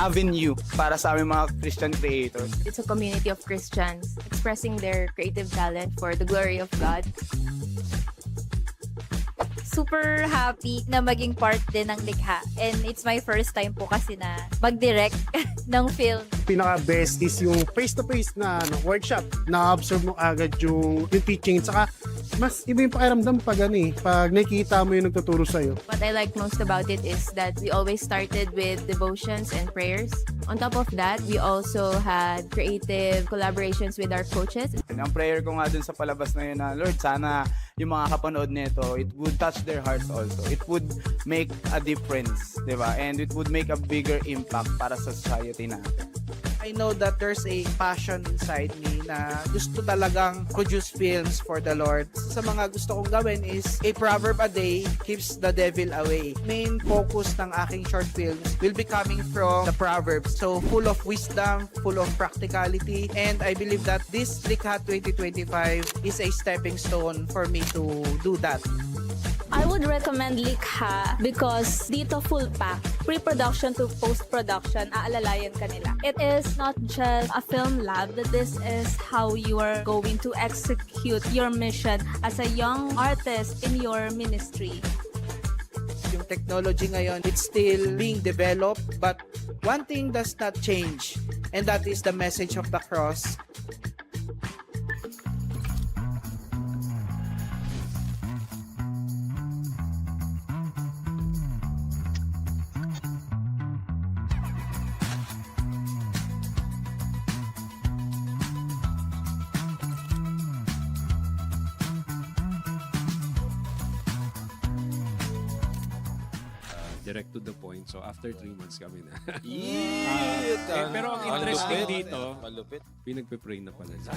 avenue para sa aming mga Christian creators. It's a community of Christians expressing their creative talent for the glory of God. Super happy na maging part din ng likha. And it's my first time po kasi na mag-direct ng film. Pinaka-best is yung face-to-face na workshop. Na-observe mo agad yung teaching. Saka mas iba yung pakiramdam pag nakikita mo yung nagtuturo sa'yo. What I like most about it is that we always started with devotions and prayers. On top of that, we also had creative collaborations with our coaches. And ang prayer ko nga dun sa palabas na yun na, Lord, sana yung mga kapanood nito, it would touch their hearts also. It would make a difference, di ba? And it would make a bigger impact para sa society natin. I know that there's a passion inside me na gusto talagang produce films for the Lord. Sa mga gusto kong gawin is a proverb a day keeps the devil away. Main focus ng aking short films will be coming from the proverbs. So full of wisdom, full of practicality, and I believe that this Likha 2025 is a stepping stone for me to do that. I would recommend Likha because dito full pack. Pre-production to post-production, aalalayan ka nila. It is not just a film lab, but this is how you are going to execute your mission as a young artist in your ministry. Yung technology ngayon, it's still being developed, but one thing does not change, and that is the message of the cross. Direct to the point. So after 3 months kami na. Pero ang interesting dito, malupit. Pinagpe-pray na pala siya.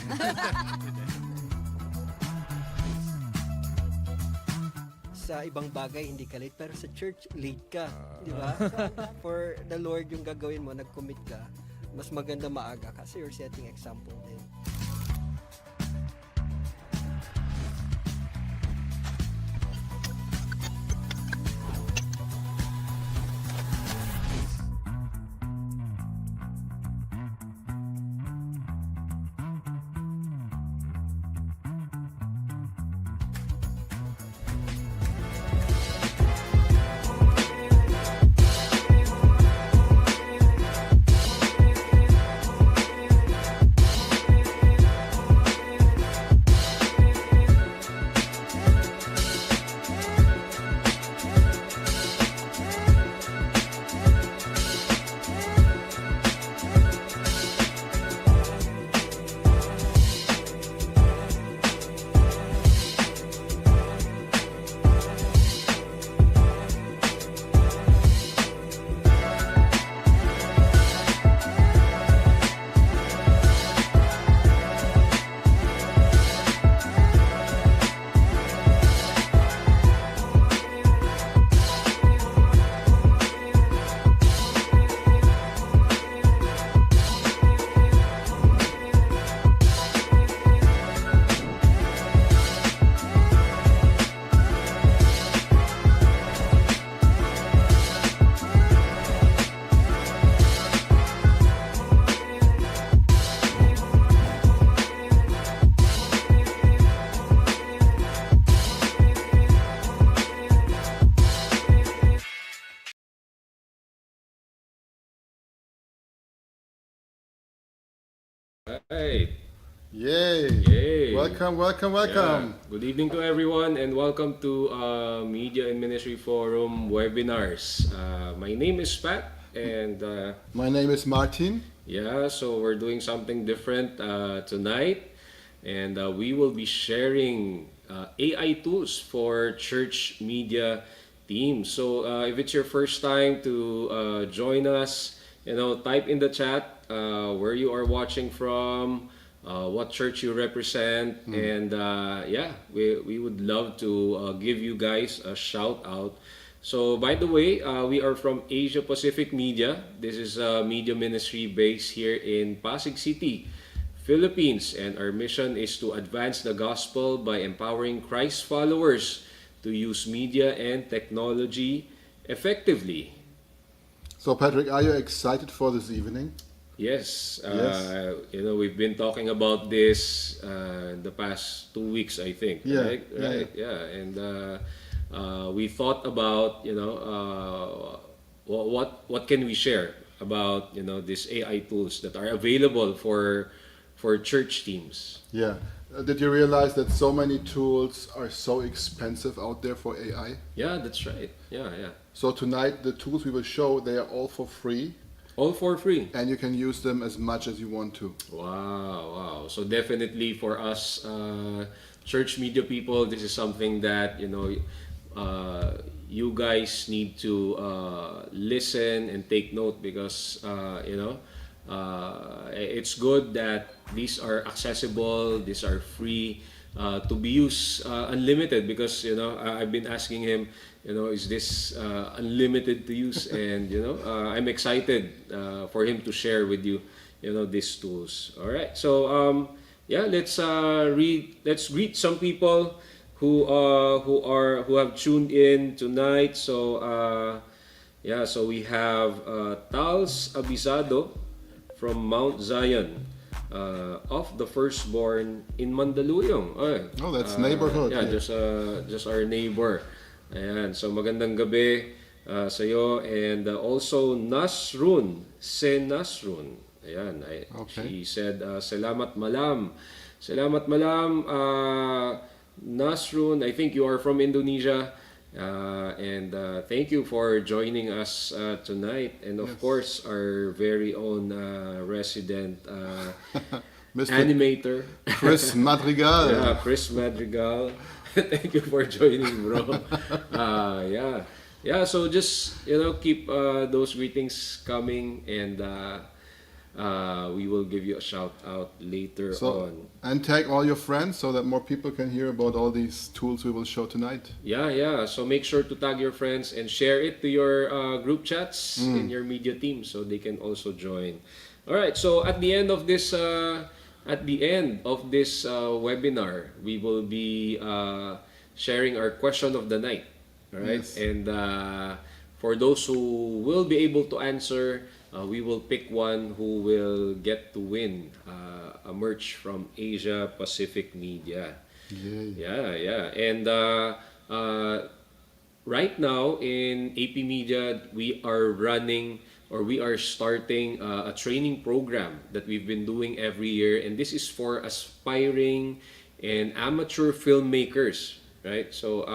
Sa ibang bagay hindi ka late, pero sa church late ka, di ba? For the Lord yung gagawin mo, nag-commit ka, mas maganda maaga kasi you're setting example din. Hey. Yay! Yay! Welcome. Yeah. Good evening to everyone and welcome to Media and Ministry Forum webinars. My name is Pat and My name is Martin. yeah, so we're doing something different tonight and we will be sharing AI tools for church media teams. So if it's your first time to join us, type in the chat where you are watching from, what church you represent, and yeah, we would love to give you guys a shout out. So by the way, we are from Asia Pacific Media. This is a media ministry based here in Pasig City, Philippines, and our mission is to advance the gospel by empowering Christ followers to use media and technology effectively. So Patrick, are you excited for this evening? Yes, Yes. we've been talking about this the past 2 weeks, I think. Yeah, Right, yeah, right, yeah. And we thought about, what can we share about, these AI tools that are available for church teams. Yeah. Did you realize that so many tools are so expensive out there for AI? Yeah, that's right. Yeah, yeah. So tonight, the tools we will show, they are all for free, All for free. and you can use them as much as you want to. Wow, wow. So definitely for us church media people, this is something that you guys need to listen and take note, because it's good that these are accessible, these are free to be used unlimited, because I've been asking him, is this unlimited to use? And I'm excited for him to share with you these tools. All right, so let's greet some people who have tuned in tonight. So so we have Tals Abisado from Mount Zion, of the Firstborn in Mandaluyong. Oh, that's neighborhood. Yeah, just our neighbor. Ayan, so magandang gabi sa iyo. And also Nasrun, Nasrun. Ayan, Okay. she said, Salamat malam. Salamat malam, Nasrun. I think you are from Indonesia. And thank you for joining us tonight. And of course, our very own resident Mr. animator, Chris Madrigal. yeah, Chris Madrigal. Thank you for joining, bro. Yeah. So just keep those greetings coming, and we will give you a shout out later on. And tag all your friends so that more people can hear about all these tools we will show tonight. Yeah. So make sure to tag your friends and share it to your group chats in your media team, so they can also join. All right. So at the end of this webinar, we will be sharing our question of the night. All right. Yes. And for those who will be able to answer, we will pick one who will get to win a merch from Asia Pacific Media. Yay. Yeah. And right now in AP Media, we are starting a training program that we've been doing every year, and this is for aspiring and amateur filmmakers, right? So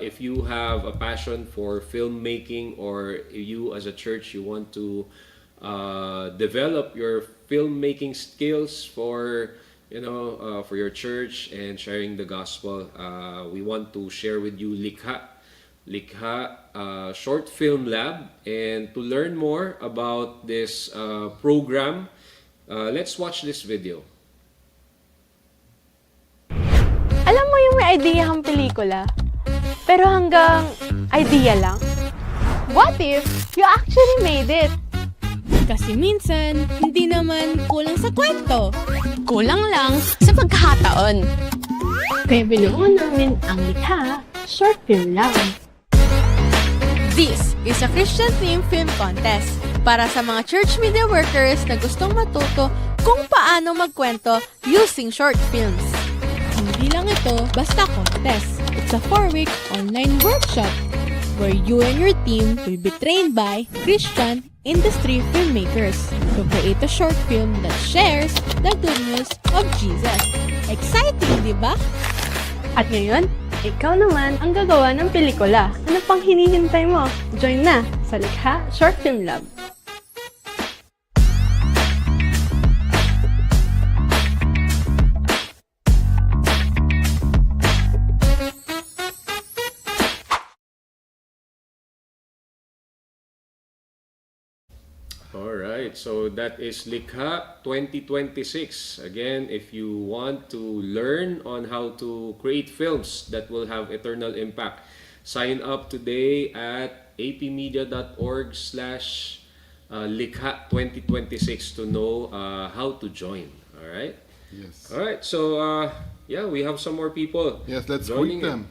if you have a passion for filmmaking, or you as a church, you want to develop your filmmaking skills for your church and sharing the gospel, we want to share with you Likha Short Film Lab. And to learn more about this program, let's watch this video. Alam mo yung may idea kang pelikula, pero hanggang idea lang? What if you actually made it? Kasi minsan, hindi naman kulang sa kwento. Kulang lang sa pagkakataon. Kaya binuo namin ang Likha Short Film Lab. This is a Christian Theme Film Contest para sa mga church media workers na gustong matuto kung paano magkwento using short films. Hindi lang ito basta contest. It's a 4-week online workshop where you and your team will be trained by Christian industry filmmakers to create a short film that shares the goodness of Jesus. Exciting, di ba? At ngayon, ikaw naman ang gagawa ng pelikula. Ano pang hinihintay mo? Join na sa Likha Short Film Lab. All right, so that is Likha 2026. Again, if you want to learn on how to create films that will have eternal impact, sign up today at apmedia.org/Likha 2026 to know how to join. All right? Yes. All right, so we have some more people. Yes, let's joining greet them.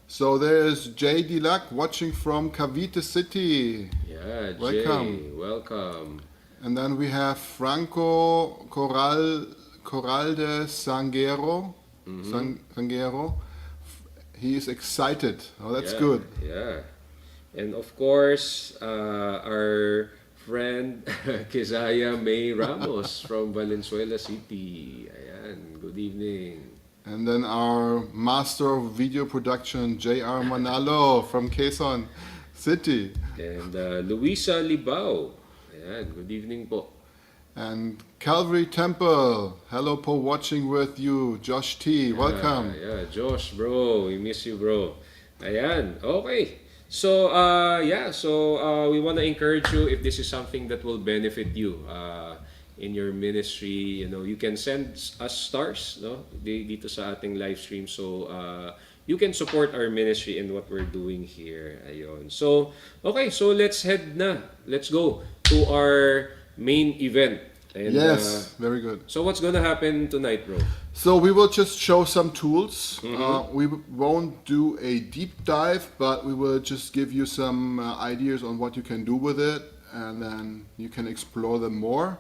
So there's Jay Dilac watching from Cavite City. Yeah, Jay, Welcome. welcome. And then we have Franco Corralde Sangero. Sangero. He is excited. Oh, that's Yeah, good. Yeah. And of course, our friend Keziah May Ramos from Valenzuela City. Ayan, good evening. And then our master of video production, J.R. Manalo from Quezon City. And Luisa Libao. Ayan, good evening po. And Calvary Temple. Hello po, watching with you. Josh T. Welcome. Yeah, Josh, bro. We miss you, bro. Ayan, okay. So, we want to encourage you if this is something that will benefit you in your ministry. You know, you can send us stars, no? Dito sa ating live stream. So, you can support our ministry and what we're doing here. Ayun. So, okay. So, let's go to our main event. And, Yes, very good. So, what's gonna happen tonight, bro? So we will just show some tools. We won't do a deep dive, but we will just give you some ideas on what you can do with it, and then you can explore them more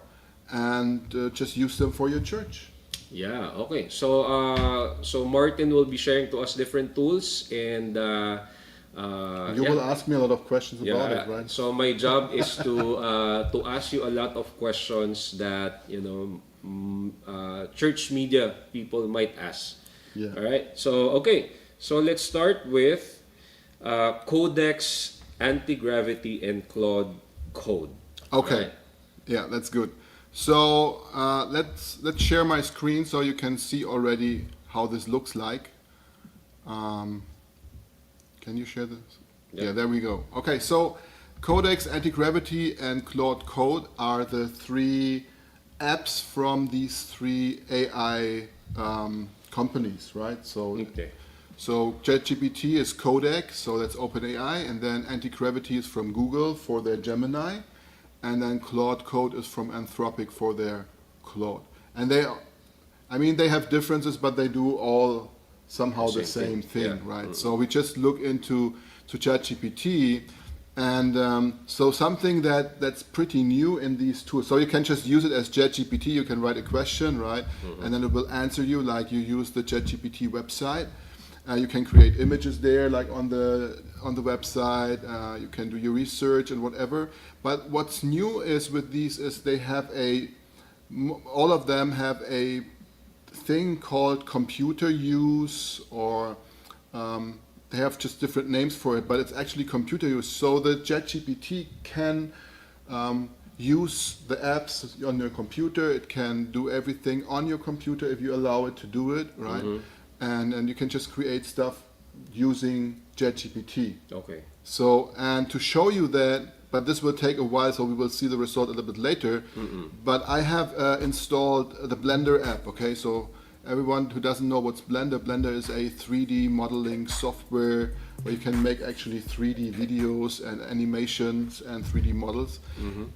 and just use them for your church. Yeah, okay. So Martin will be sharing to us different tools, and You will ask me a lot of questions about it, right? So my job is to ask you a lot of questions that church media people might ask. Yeah. All right. So okay. So let's start with Codex, Anti-Gravity, and Claude Code. Okay. Right? Yeah, that's good. So let's share my screen so you can see already how this looks like. Can you share this? Yeah, there we go. Okay, so Codex, Anti-Gravity, and Claude Code are the three apps from these three AI companies, right? So, so ChatGPT is Codex, so that's OpenAI, and then Anti-Gravity is from Google for their Gemini, and then Claude Code is from Anthropic for their Claude. And they have differences, but they do all somehow the same thing, right? So we just look into ChatGPT, and so something that's pretty new in these tools. So you can just use it as ChatGPT. You can write a question, right, and then it will answer you like you use the ChatGPT website. You can create images there, like on the website. You can do your research and whatever. But what's new is with these is they have all of them have a thing called computer use, or they have just different names for it, but it's actually computer use. So the ChatGPT can use the apps on your computer. It can do everything on your computer if you allow it to do it, right? And you can just create stuff using ChatGPT. Okay. So, and to show you that, but this will take a while, so we will see the result a little bit later. But I have installed the Blender app, okay? So everyone who doesn't know what's Blender is a 3D modeling software where you can make actually 3D videos and animations and 3D models.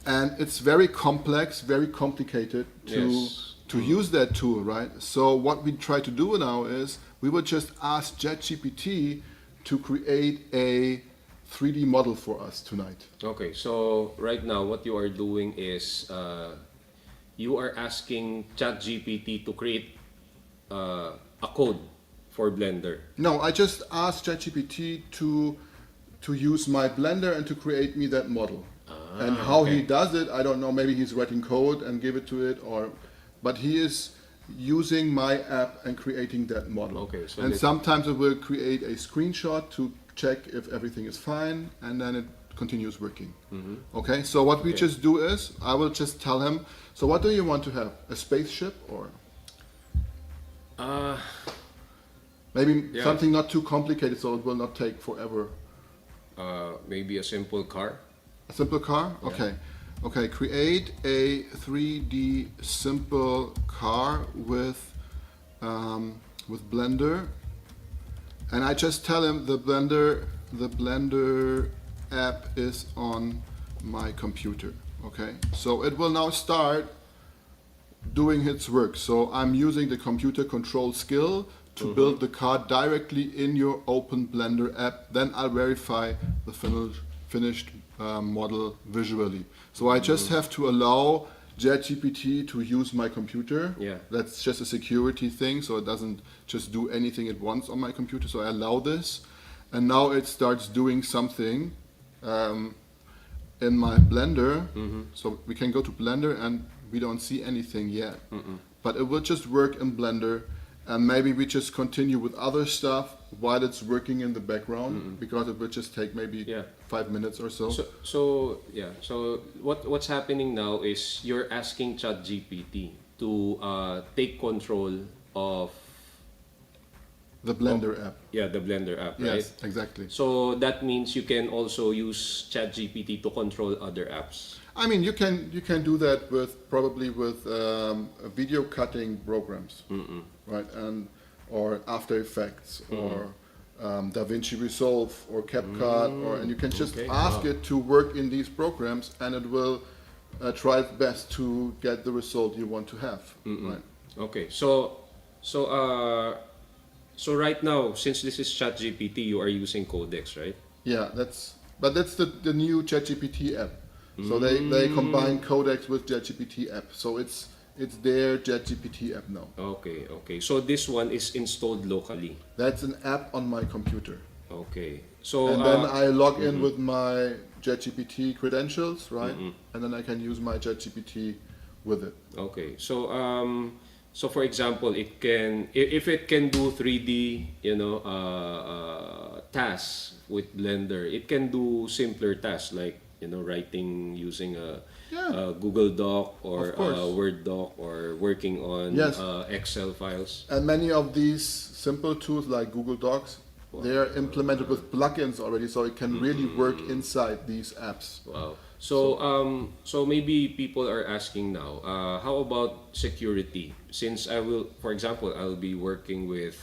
And it's very complex, very complicated to use that tool, right? So what we try to do now is we will just ask ChatGPT to create a 3D model for us tonight. Okay, so right now what you are doing is you are asking ChatGPT to create a code for Blender. No, I just asked ChatGPT to use my Blender and to create me that model. And how he does it, I don't know. Maybe he's writing code and give it to it, but he is using my app and creating that model. Okay, so and sometimes it will create a screenshot to check if everything is fine, and then it continues working. Okay, so what we just do is, I will just tell him, so what do you want to have? A spaceship, or? Maybe something not too complicated so it will not take forever. Maybe a simple car. A simple car? Okay. Okay, create a 3D simple car with Blender. And I just tell him the Blender app is on my computer. Okay, so it will now start doing its work. So I'm using the computer control skill to build the car directly in your Open Blender app. Then I'll verify the finished model visually. So I just have to allow ChatGPT to use my computer. Yeah. That's just a security thing, so it doesn't just do anything at once on my computer. So I allow this, and now it starts doing something in my Blender. So we can go to Blender, and we don't see anything yet. But it will just work in Blender, and maybe we just continue with other stuff while it's working in the background, because it will just take maybe 5 minutes or so. So what's happening now is you're asking ChatGPT to take control of The Blender app. the Blender app, right? Yes, exactly. So that means you can also use ChatGPT to control other apps. I mean, you can do that probably with video cutting programs, right? Or After Effects, or DaVinci Resolve, or CapCut, and you can just ask it to work in these programs, and it will try its best to get the result you want to have. Right? Okay, so right now, since this is ChatGPT, you are using Codex, right? Yeah, that's the new ChatGPT app. So they combine Codex with ChatGPT app. So it's their ChatGPT app now. Okay. So this one is installed locally. That's an app on my computer. Okay. So And then I log in with my ChatGPT credentials, right? And then I can use my ChatGPT with it. Okay. So for example, it can if it can do 3D, tasks with Blender, it can do simpler tasks like writing using a Google Doc or a Word doc, or working on Excel files. And many of these simple tools like Google Docs, they are implemented with plugins already, so it can really work inside these apps. Wow. So maybe people are asking now, how about security? Since for example, I'll be working with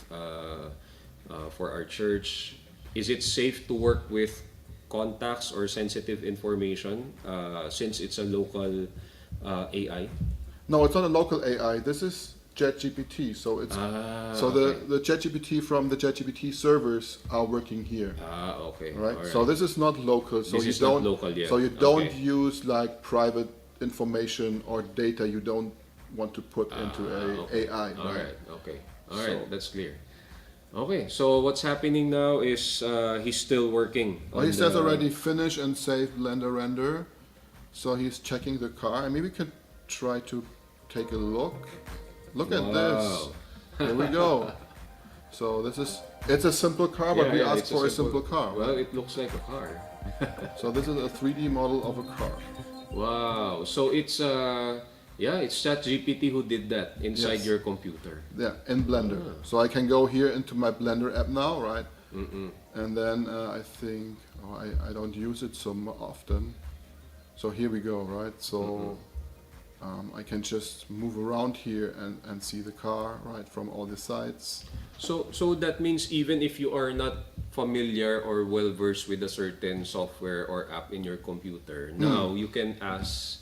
for our church, is it safe to work with contacts or sensitive information since it's a local AI? No, it's not a local AI. This is ChatGPT. So it's the ChatGPT from the ChatGPT servers are working here. Okay. Right. All right. So this is not local. So This you is don't. not local yet. So you don't Okay. use like private information or data you don't want to put into AI. All right. Okay. All right. So- That's clear. Okay. So what's happening now is he's still working. Well, he says already finish and save Blender render. So he's checking the car, and maybe we could try to take a look. Look at this. Here we go. So it's a simple car, but we asked for a simple car. Well, Right? it looks like a car. So this is a 3D model of a car. Wow. So it's it's ChatGPT who did that inside Yes. your computer. Yeah, in Blender. So I can go here into my Blender app now, right? And then I think I don't use it so often. So here we go, right? So I can just move around here and see the car, right, from all the sides. So that means even if you are not familiar or well versed with a certain software or app in your computer, now you can ask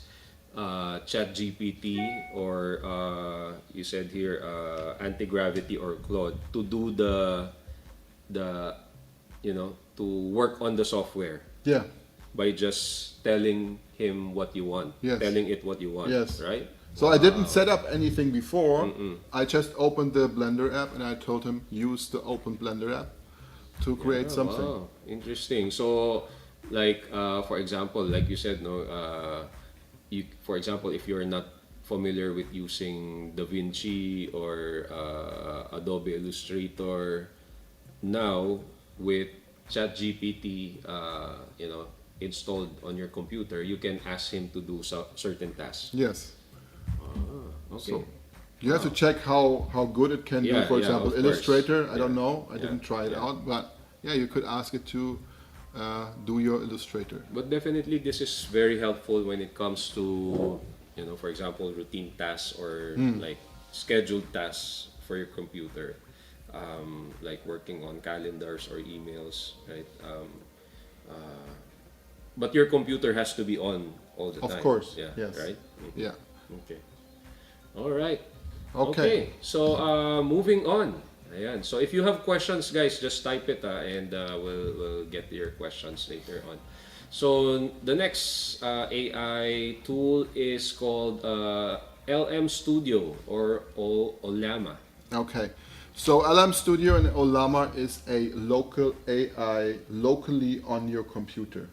ChatGPT or you said here anti-gravity or Claude to do the to work on the software Yeah, by just telling him what you want, Yes. telling it what you want, Yes. right? so I didn't set up anything before. I just opened the Blender app and I told him use the Open Blender app to create something. Wow, interesting. So, like for example, like you said, for example, if you're not familiar with using DaVinci or Adobe Illustrator, now with ChatGPT, installed on your computer, you can ask him to do certain tasks. Yes. Okay. So you have to check how good it can do. Yeah, For yeah, example, of course. Illustrator. I Yeah. don't know. I Yeah. didn't try it Yeah. out, but yeah, you could ask it to do your Illustrator. But definitely, this is very helpful when it comes to, for example, routine tasks or like scheduled tasks for your computer, like working on calendars or emails, right? But your computer has to be on all the Of time. course, Yeah. yes. Right. Yeah. Okay. All right. Okay. So moving on. Ayan. So if you have questions, guys, just type it and we'll get to your questions later on. So the next AI tool is called LM Studio or Olama. Okay. So LM Studio and Olama is a local AI locally on your computer.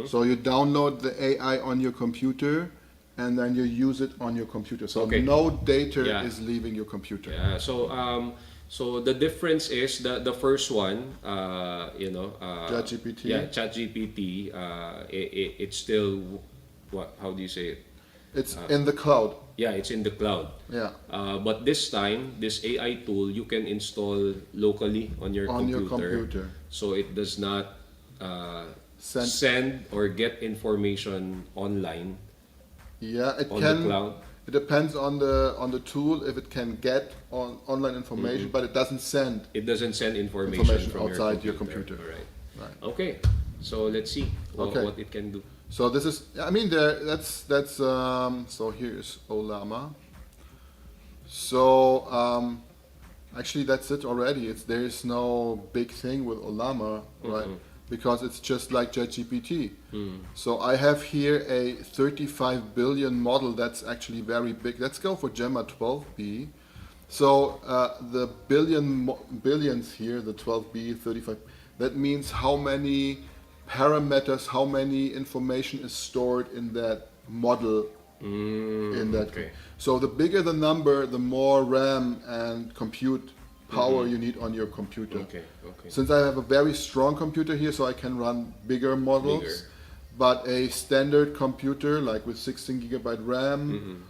So you download the AI on your computer and then you use it on your computer. So no data is leaving your computer. Yeah. So the difference is the first one, ChatGPT. Yeah, ChatGPT. It's still how do you say it? It's in the cloud. Yeah, it's in the cloud. Yeah. But this time, this AI tool you can install locally on your computer. So it does not send or get information online. Yeah, it on can. The cloud. It depends on the tool if it can get online information, but it doesn't send. It doesn't send information from outside your computer. All right. Right. Okay. So let's see what it can do. So this is. I mean, that's. So here's Olama. So actually, that's it already. There is no big thing with Olama, right? Because it's just like ChatGPT. So I have here a 35 billion model that's actually very big. Let's go for Gemma 12B. So the billions here, the 12B, 35, that means how many parameters, how many information is stored in that model. So the bigger the number, the more RAM and compute power you need on your computer. Since I have a very strong computer here, so I can run bigger models, but a standard computer like with 16 gigabyte RAM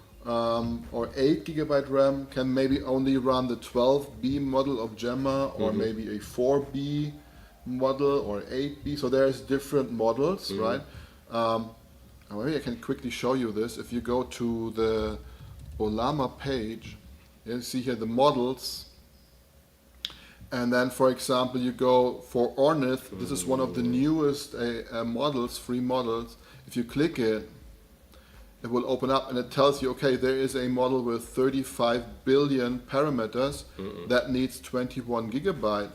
or 8 gigabyte RAM can maybe only run the 12B model of Gemma or maybe a 4B model or 8B. So there's different models, right? Maybe I can quickly show you this. If you go to the Olama page, you see here the models. And then, for example, you go for Ornith. This is one of the newest models, free models. If you click it, it will open up and it tells you, okay, there is a model with 35 billion parameters that needs 21 gigabyte.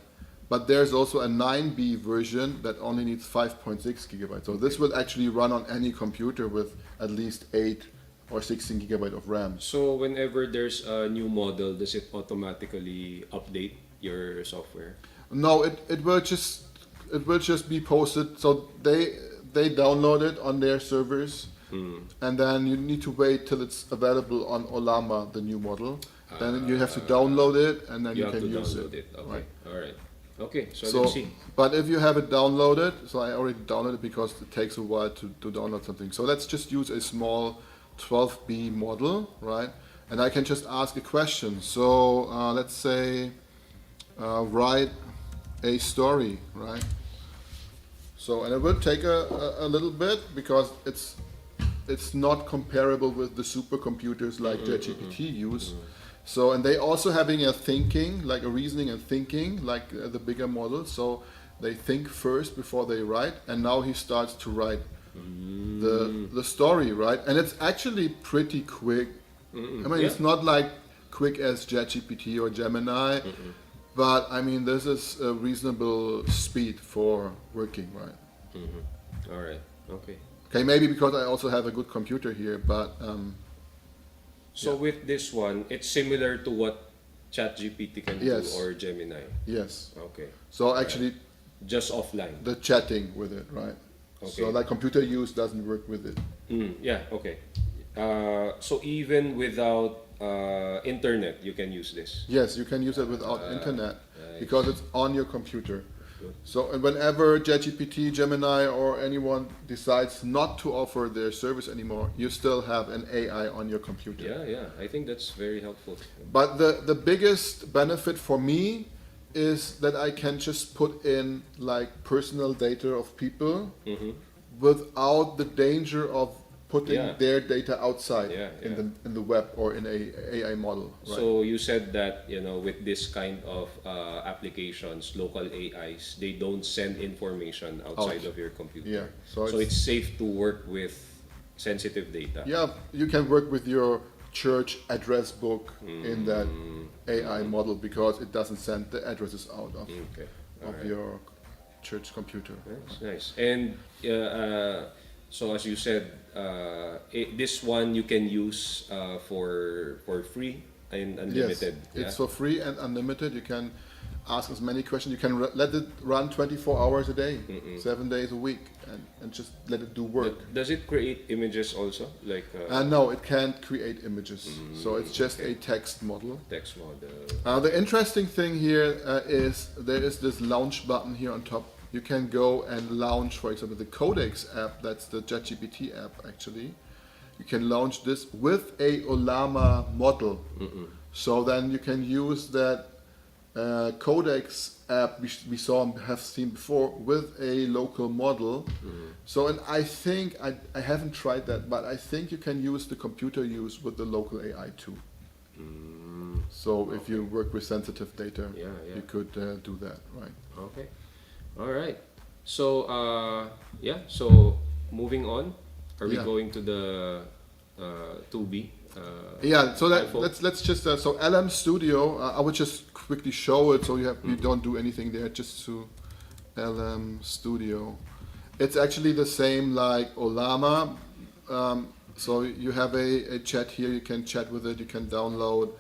But there's also a 9B version that only needs 5.6 gigabytes. So this will actually run on any computer with at least 8 or 16 gigabyte of RAM. So whenever there's a new model, does it automatically update your software? No, it will just be posted. So they download it on their servers, and then you need to wait till it's available on Olama, the new model. Then you have to download it, and then you can use it. Okay. Right. All right. Okay. So let's see. But if you have it downloaded, so I already downloaded it because it takes a while to download something. So let's just use a small 12B model, right? And I can just ask a question. So let's say write a story, right? So, and it will take a little bit because it's not comparable with the supercomputers like ChatGPT use. So, and they also having a thinking, like a reasoning and thinking, like the bigger models. So they think first before they write, and now he starts to write the story, right? And it's actually pretty quick. I mean, it's not like quick as ChatGPT or Gemini, but I mean, this is a reasonable speed for working, right? All right. Okay. Okay, maybe because I also have a good computer here, but so with this one, it's similar to what ChatGPT can do or Gemini. Yes. Okay. So actually, just offline. The chatting with it, right? Okay. So like computer use doesn't work with it. Yeah. Okay. So even without internet, you can use this. Yes, you can use it without internet nice. because it's on your computer. So and whenever ChatGPT, Gemini, or anyone decides not to offer their service anymore, you still have an AI on your computer. Yeah. I think that's very helpful. But the biggest benefit for me is that I can just put in like personal data of people without the danger of putting their data outside in the web or in a AI model. Right? So you said that with this kind of applications, local AIs, they don't send information outside of your computer. Yeah. So it's safe to work with sensitive data. Yeah, you can work with your church address book in that AI model because it doesn't send the addresses out of Okay. your church computer. That's nice. And so as you said, this one you can use for free and unlimited. Yes, it's for free and unlimited. You can ask as many questions. You can let it run 24 hours a day, 7 days a week, and just let it do work. Does it create images also? Like No, it can't create images. So it's just a text model. text model? The interesting thing here is there is this launch button here on top. You can go and launch, for example, the Codex app. That's the ChatGPT app, actually. You can launch this with a Olama model. So then you can use that Codex app we have seen before with a local model. So, and I think, I haven't tried that, but I think you can use the computer use with the local AI too. So if you work with sensitive data, you could do that, right? Okay. All right. So so moving on, are we going to the 2B? Yeah, so iPhone? let's just so LM Studio. I would just quickly show it so you don't do anything there. Just to LM Studio, it's actually the same like Olama. So you have a chat here. You can chat with it. You can download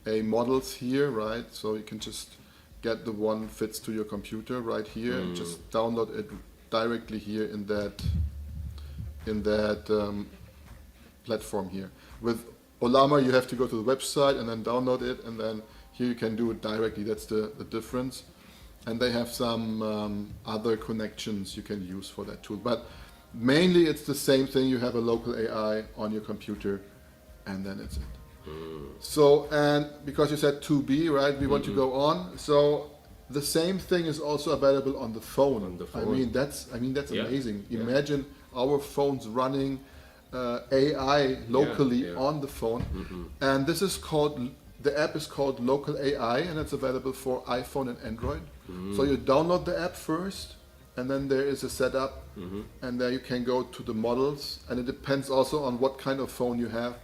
a models here, right? So you can just get the one fits to your computer right here and just download it directly here in that platform here. With Olama, you have to go to the website and then download it, and then here you can do it directly. That's the difference. And they have some other connections you can use for that tool. But mainly it's the same thing. You have a local AI on your computer, and then it's it. So, and because you said 2B, right, we want to go on. So the same thing is also available on the phone. I mean, that's amazing. Imagine our phones running AI locally on the phone. And this is called, the app is called Local AI, and it's available for iPhone and Android. So you download the app first, and then there is a setup, and there you can go to the models, and it depends also on what kind of phone you have.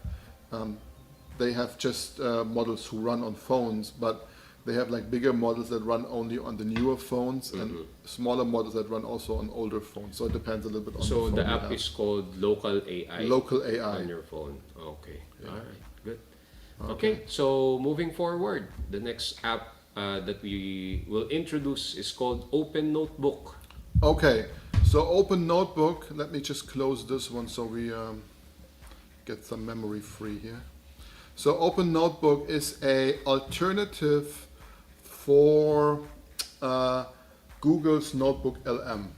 They have just models who run on phones, but they have like bigger models that run only on the newer phones and smaller models that run also on older phones. So it depends a little bit on the phone. So the app is called Local AI. Local AI. On your phone. Okay. All right. Good. Okay. So moving forward, the next app that we will introduce is called Open Notebook. Okay. So Open Notebook. Let me just close this one so we get some memory free here. So Open Notebook is a alternative for Google's Notebook LM.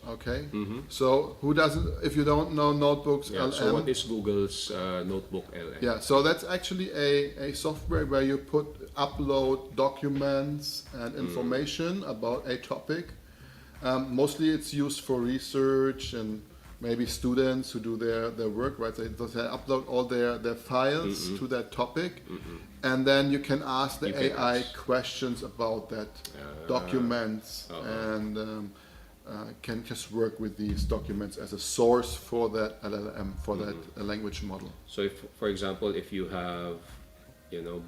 Okay. So who doesn't? If you don't know Notebooks LM. So what is Google's Notebook LM? Yeah. So that's actually a software where you upload documents and information about a topic. Mostly it's used for research and maybe students who do their work, right? So they upload all their files to that topic, and then you can ask the AI questions about that documents, and can just work with these documents as a source for that LLM, for that language model. So if, for example, if you have,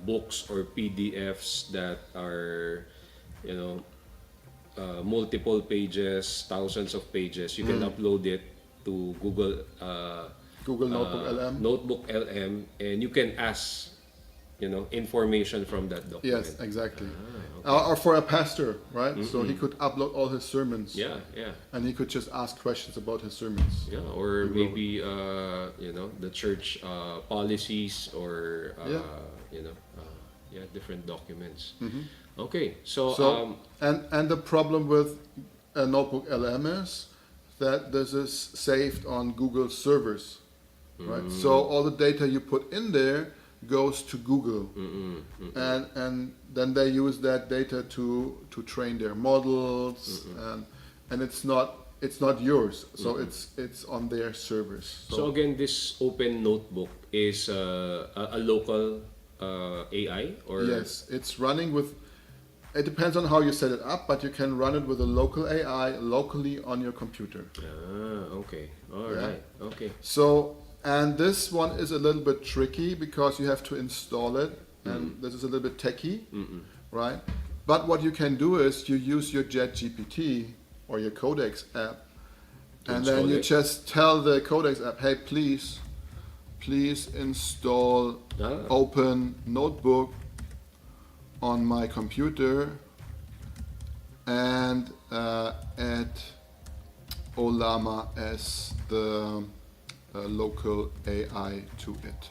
books or PDFs that are, multiple pages, thousands of pages, you can upload it to Google Notebook LM, and you can ask, information from that document. Yes, exactly. Or for a pastor, right? So he could upload all his sermons. Yeah. And he could just ask questions about his sermons. Yeah, or maybe the church policies or different documents. Okay, so and the problem with a Notebook LM is that this is saved on Google servers, right? So all the data you put in there goes to Google, and then they use that data to train their models, and it's not yours, so it's on their servers. So again, this Open Notebook is a local AI, or yes, it's running with. It depends on how you set it up, but you can run it with a local AI locally on your computer. Okay. All right. Okay. So And this one is a little bit tricky because you have to install it, and this is a little bit techy, right? But what you can do is you use your JetGPT or your Codex app, and then you just tell the Codex app, hey, please install Open Notebook on my computer and add Olama as the local AI to it,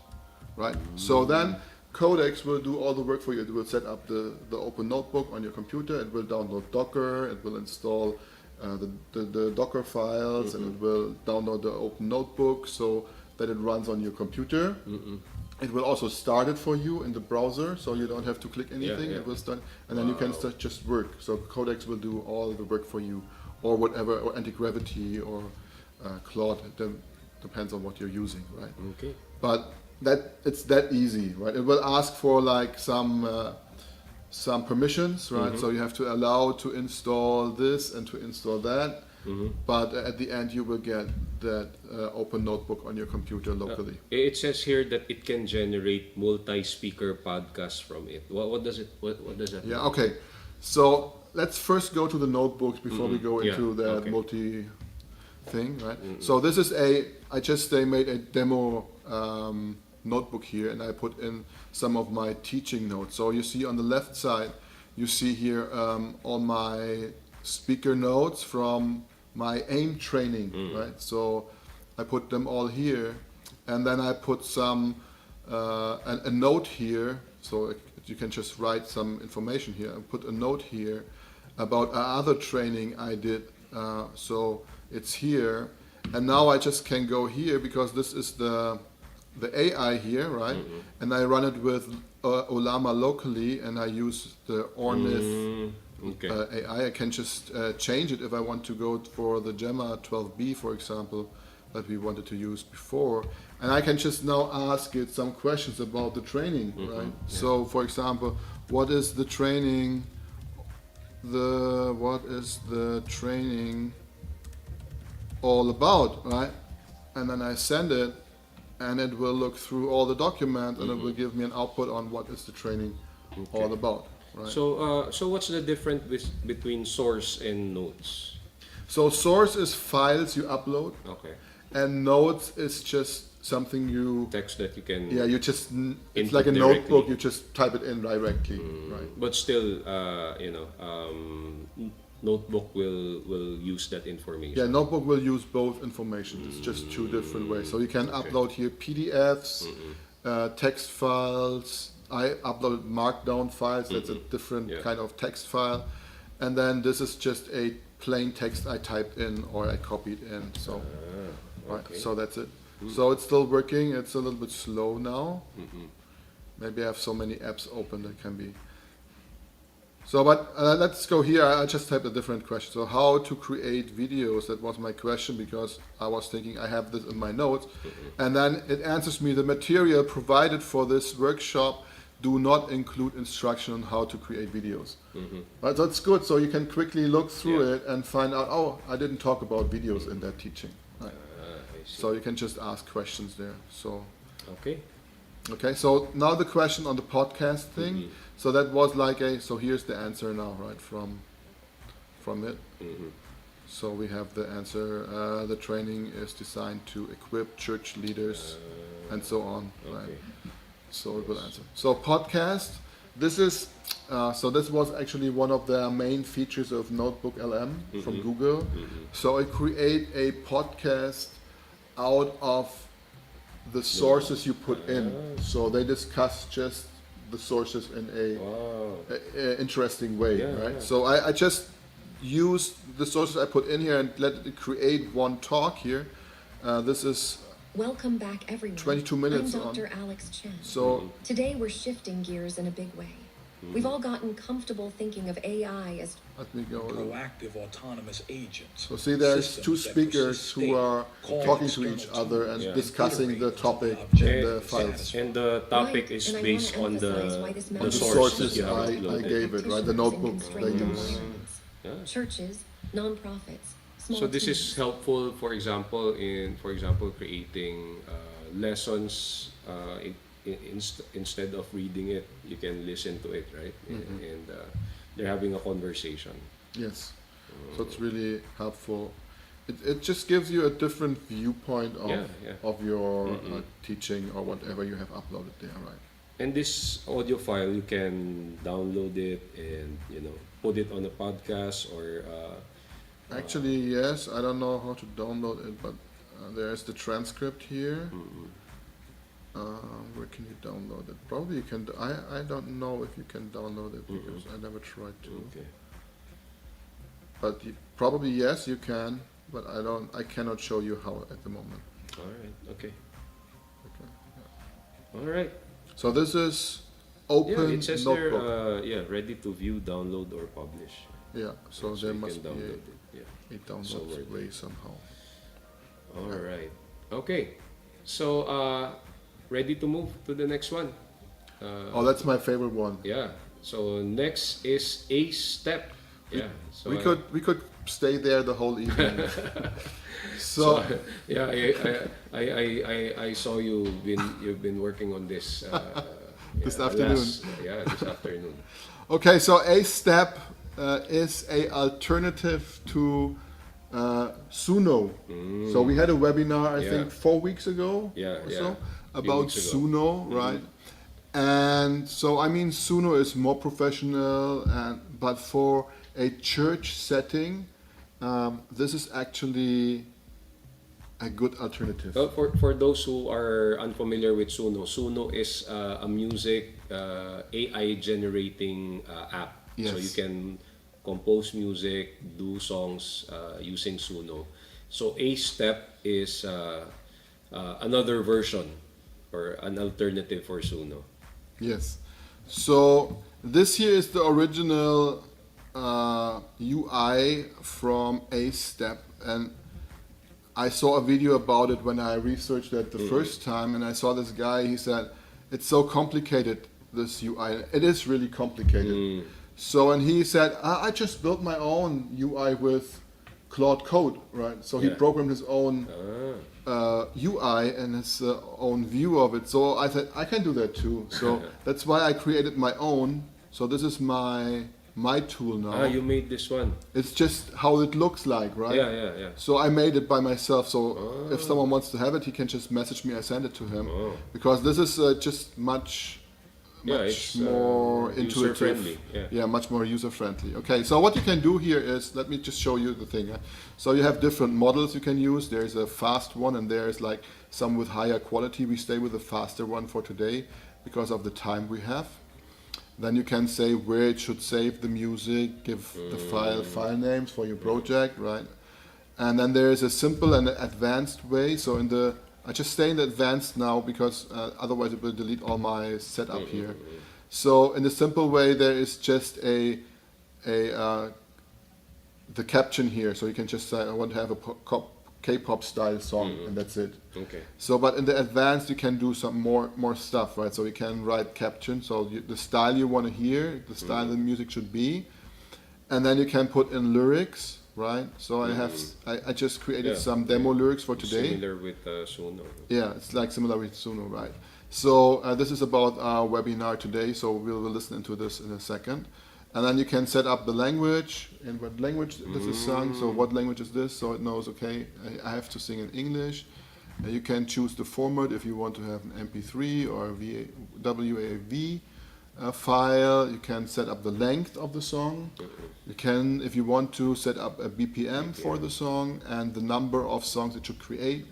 right? So then Codex will do all the work for you. It will set up the Open Notebook on your computer. It will download Docker. It will install the Docker files, and it will download the Open Notebook so that it runs on your computer. It will also start it for you in the browser, so you don't have to click anything. It will start, and then you can start just work. So Codex will do all the work for you, or whatever, or anti-gravity, or Claude. It depends on what you're using, right? Okay. But it's that easy, right? It will ask for like some permissions, right? So you have to allow to install this and to install that. But at the end, you will get that Open Notebook on your computer locally. It says here that it can generate multi-speaker podcasts from it. What does that mean? Yeah. Okay. So let's first go to the notebooks before we go into that multi thing, right? So this is I just made a demo notebook here, and I put in some of my teaching notes. So you see on the left side, you see here all my speaker notes from my AIM training, right? So I put them all here, and then I put some a note here, so you can just write some information here. I put a note here about another training I did, so it's here, and now I just can go here because this is the AI here, right? And I run it with Olama locally, and I use the Ornith AI. I can just change it if I want to go for the Gemma 12B, for example, that we wanted to use before. And I can just now ask it some questions about the training, right? So, for example, what is the training all about, right? And then I send it, and it will look through all the documents, and it will give me an output on what is the training all about, right? So what's the difference between source and notes? So source is files you upload, and notes is just something you text that you can it's like a notebook, you just type it in directly, right? But still, notebook will use that information. Yeah, notebook will use both information. It's just two different ways. So you can upload here PDFs, text files. I uploaded markdown files. That's a different kind of text file. And then this is just a plain text I typed in or I copied in. So, so that's it. So it's still working. It's a little bit slow now. Maybe I have so many apps open that can be. So, but let's go here. I just typed a different question. So, how to create videos? That was my question because I was thinking I have this in my notes, and then it answers me: the material provided for this workshop do not include instruction on how to create videos. Right, so it's good. So you can quickly look through it and find out. Oh, I didn't talk about videos in that teaching. Right. So you can just ask questions there. So. Okay, so now the question on the podcast thing. So that was like so here's the answer now, right, from it. So we have the answer, the training is designed to equip church leaders and so on, right? So it will answer. So podcast, this is, so this was actually one of the main features of Notebook LM from Google. So it create a podcast out of the sources you put in. So they discuss just the sources in a interesting way, right? So I just used the sources I put in here and let it create one talk here. This is Welcome back, everyone. 22 minutes I'm Dr. Alex Chen. So today we're shifting gears in a big way. We've all gotten comfortable thinking of AI as proactive autonomous agents. So see, there's two speakers who are talking to each other and discussing the topic in the files. And the topic is based on the sources I gave it, right? The notebook they use. churches, nonprofits, small So this teams. is helpful, for example, in creating lessons. Instead of reading it, you can listen to it, right? And they're having a conversation. Yes. So it's really helpful. It just gives you a different viewpoint of your teaching or whatever you have uploaded there, right? And this audio file, you can download it and put it on a podcast or. Actually, yes. I don't know how to download it, but there's the transcript here. Where can you download it? Probably you can. I don't know if you can download it because I never tried to. Okay. But probably yes, you can. But I cannot show you how at the moment. All right. Okay. Okay. All right. So this is open Yeah, it says notebook. there, ready to view, download, or publish. Yeah. So So there you must can be download it. Yeah. a download way somehow. All right. Okay. So, ready to move to the next one. Oh, that's my favorite one. Yeah. So next is a step. Yeah. So We could stay there the whole evening. So yeah, I saw you've been working on this This afternoon. This afternoon. Okay, so a step is a alternative to Suno. So we had a webinar, I think, 4 weeks ago or so about Suno, right? And so I mean, Suno is more professional, but for a church setting, this is actually a good alternative. Well, for those who are unfamiliar with Suno, Suno is a music AI generating app. Yes. So you can compose music, do songs using Suno. So a step is another version or an alternative for Suno. Yes. So this here is the original UI from a step, and I saw a video about it when I researched it the first time, and I saw this guy. He said it's so complicated, this UI. It is really complicated. So, and he said, I just built my own UI with Claude Code, right? So he programmed his own UI and his own view of it. So I said, I can do that too. So that's why I created my own. So this is my tool now. You made this one. It's just how it looks like, right? Yeah. So I made it by myself. So if someone wants to have it, he can just message me. I send it to him because this is just much more intuitive, user-friendly. Yeah. Much more user-friendly. Okay, so what you can do here is, let me just show you the thing. So you have different models you can use. There's a fast one and there's like some with higher quality. We stay with the faster one for today because of the time we have. Then you can say where it should save the music, give the file names for your project, right? And then there is a simple and advanced way. So I just stay in the advanced now because otherwise it will delete all my setup here. So in the simple way, there is just the caption here. So you can just say, I want to have a K-pop style song, and that's it. Okay. So, but in the advanced, you can do some more stuff, right? So you can write caption, so the style you want to hear, the style the music should be, and then you can put in lyrics, right? So I just created some demo lyrics for today. Similar with Suno. Yeah, it's like similar with Suno, right? So this is about our webinar today, so we'll listen into this in a second. And then you can set up the language, in what language this is sung, so what language is this, so it knows, okay, I have to sing in English. You can choose the format if you want to have an MP3 or a WAV file. You can set up the length of the song. You can, if you want to, set up a BPM for the song and the number of songs it should create.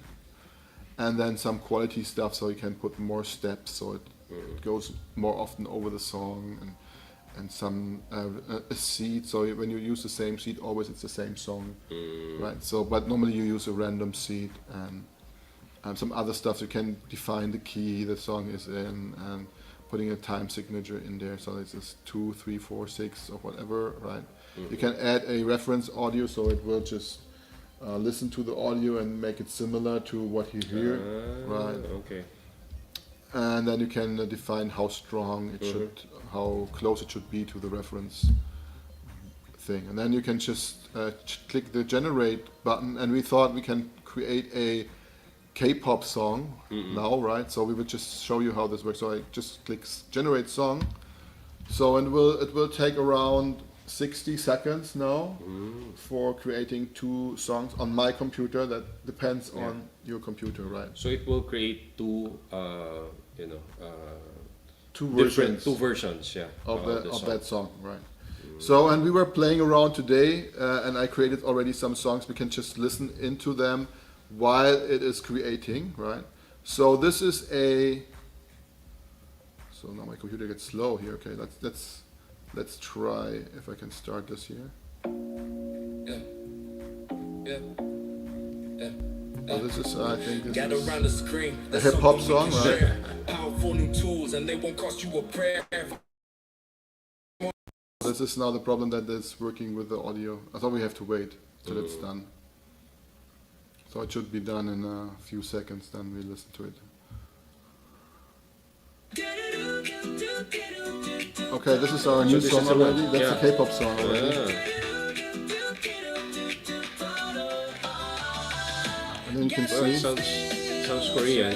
And then some quality stuff, so you can put more steps, so it goes more often over the song, and some a seed. So when you use the same seed, always it's the same song, right? So, but normally you use a random seed and some other stuff. You can define the key the song is in and putting a time signature in there. So it's just 2, 3, 4, 6 or whatever, right? You can add a reference audio, so it will just listen to the audio and make it similar to what you hear, right? Okay. And then you can define how strong it should, how close it should be to the reference thing. And then you can just click the generate button, and we thought we can create a K-pop song now, right? So we will just show you how this works. So I just click generate song. So and it will take around 60 seconds now for creating 2 songs on my computer. That depends on your computer, right? So it will create 2, 2 different versions 2 versions, of song. that song, right? So and we were playing around today, and I created already some songs. We can just listen into them while it is creating, right? So this is a. So now my computer gets slow here. Okay, let's try if I can start this here. So this is I think this is a hip hop song, right? Powerful new tools and they won't cost you a prayer. This is now the problem that it's working with the audio. I thought we have to wait till it's done. So it should be done in a few seconds, then we listen to it. Okay, this is our new song already. That's a K-pop song already. And then you can see. Sounds Korean.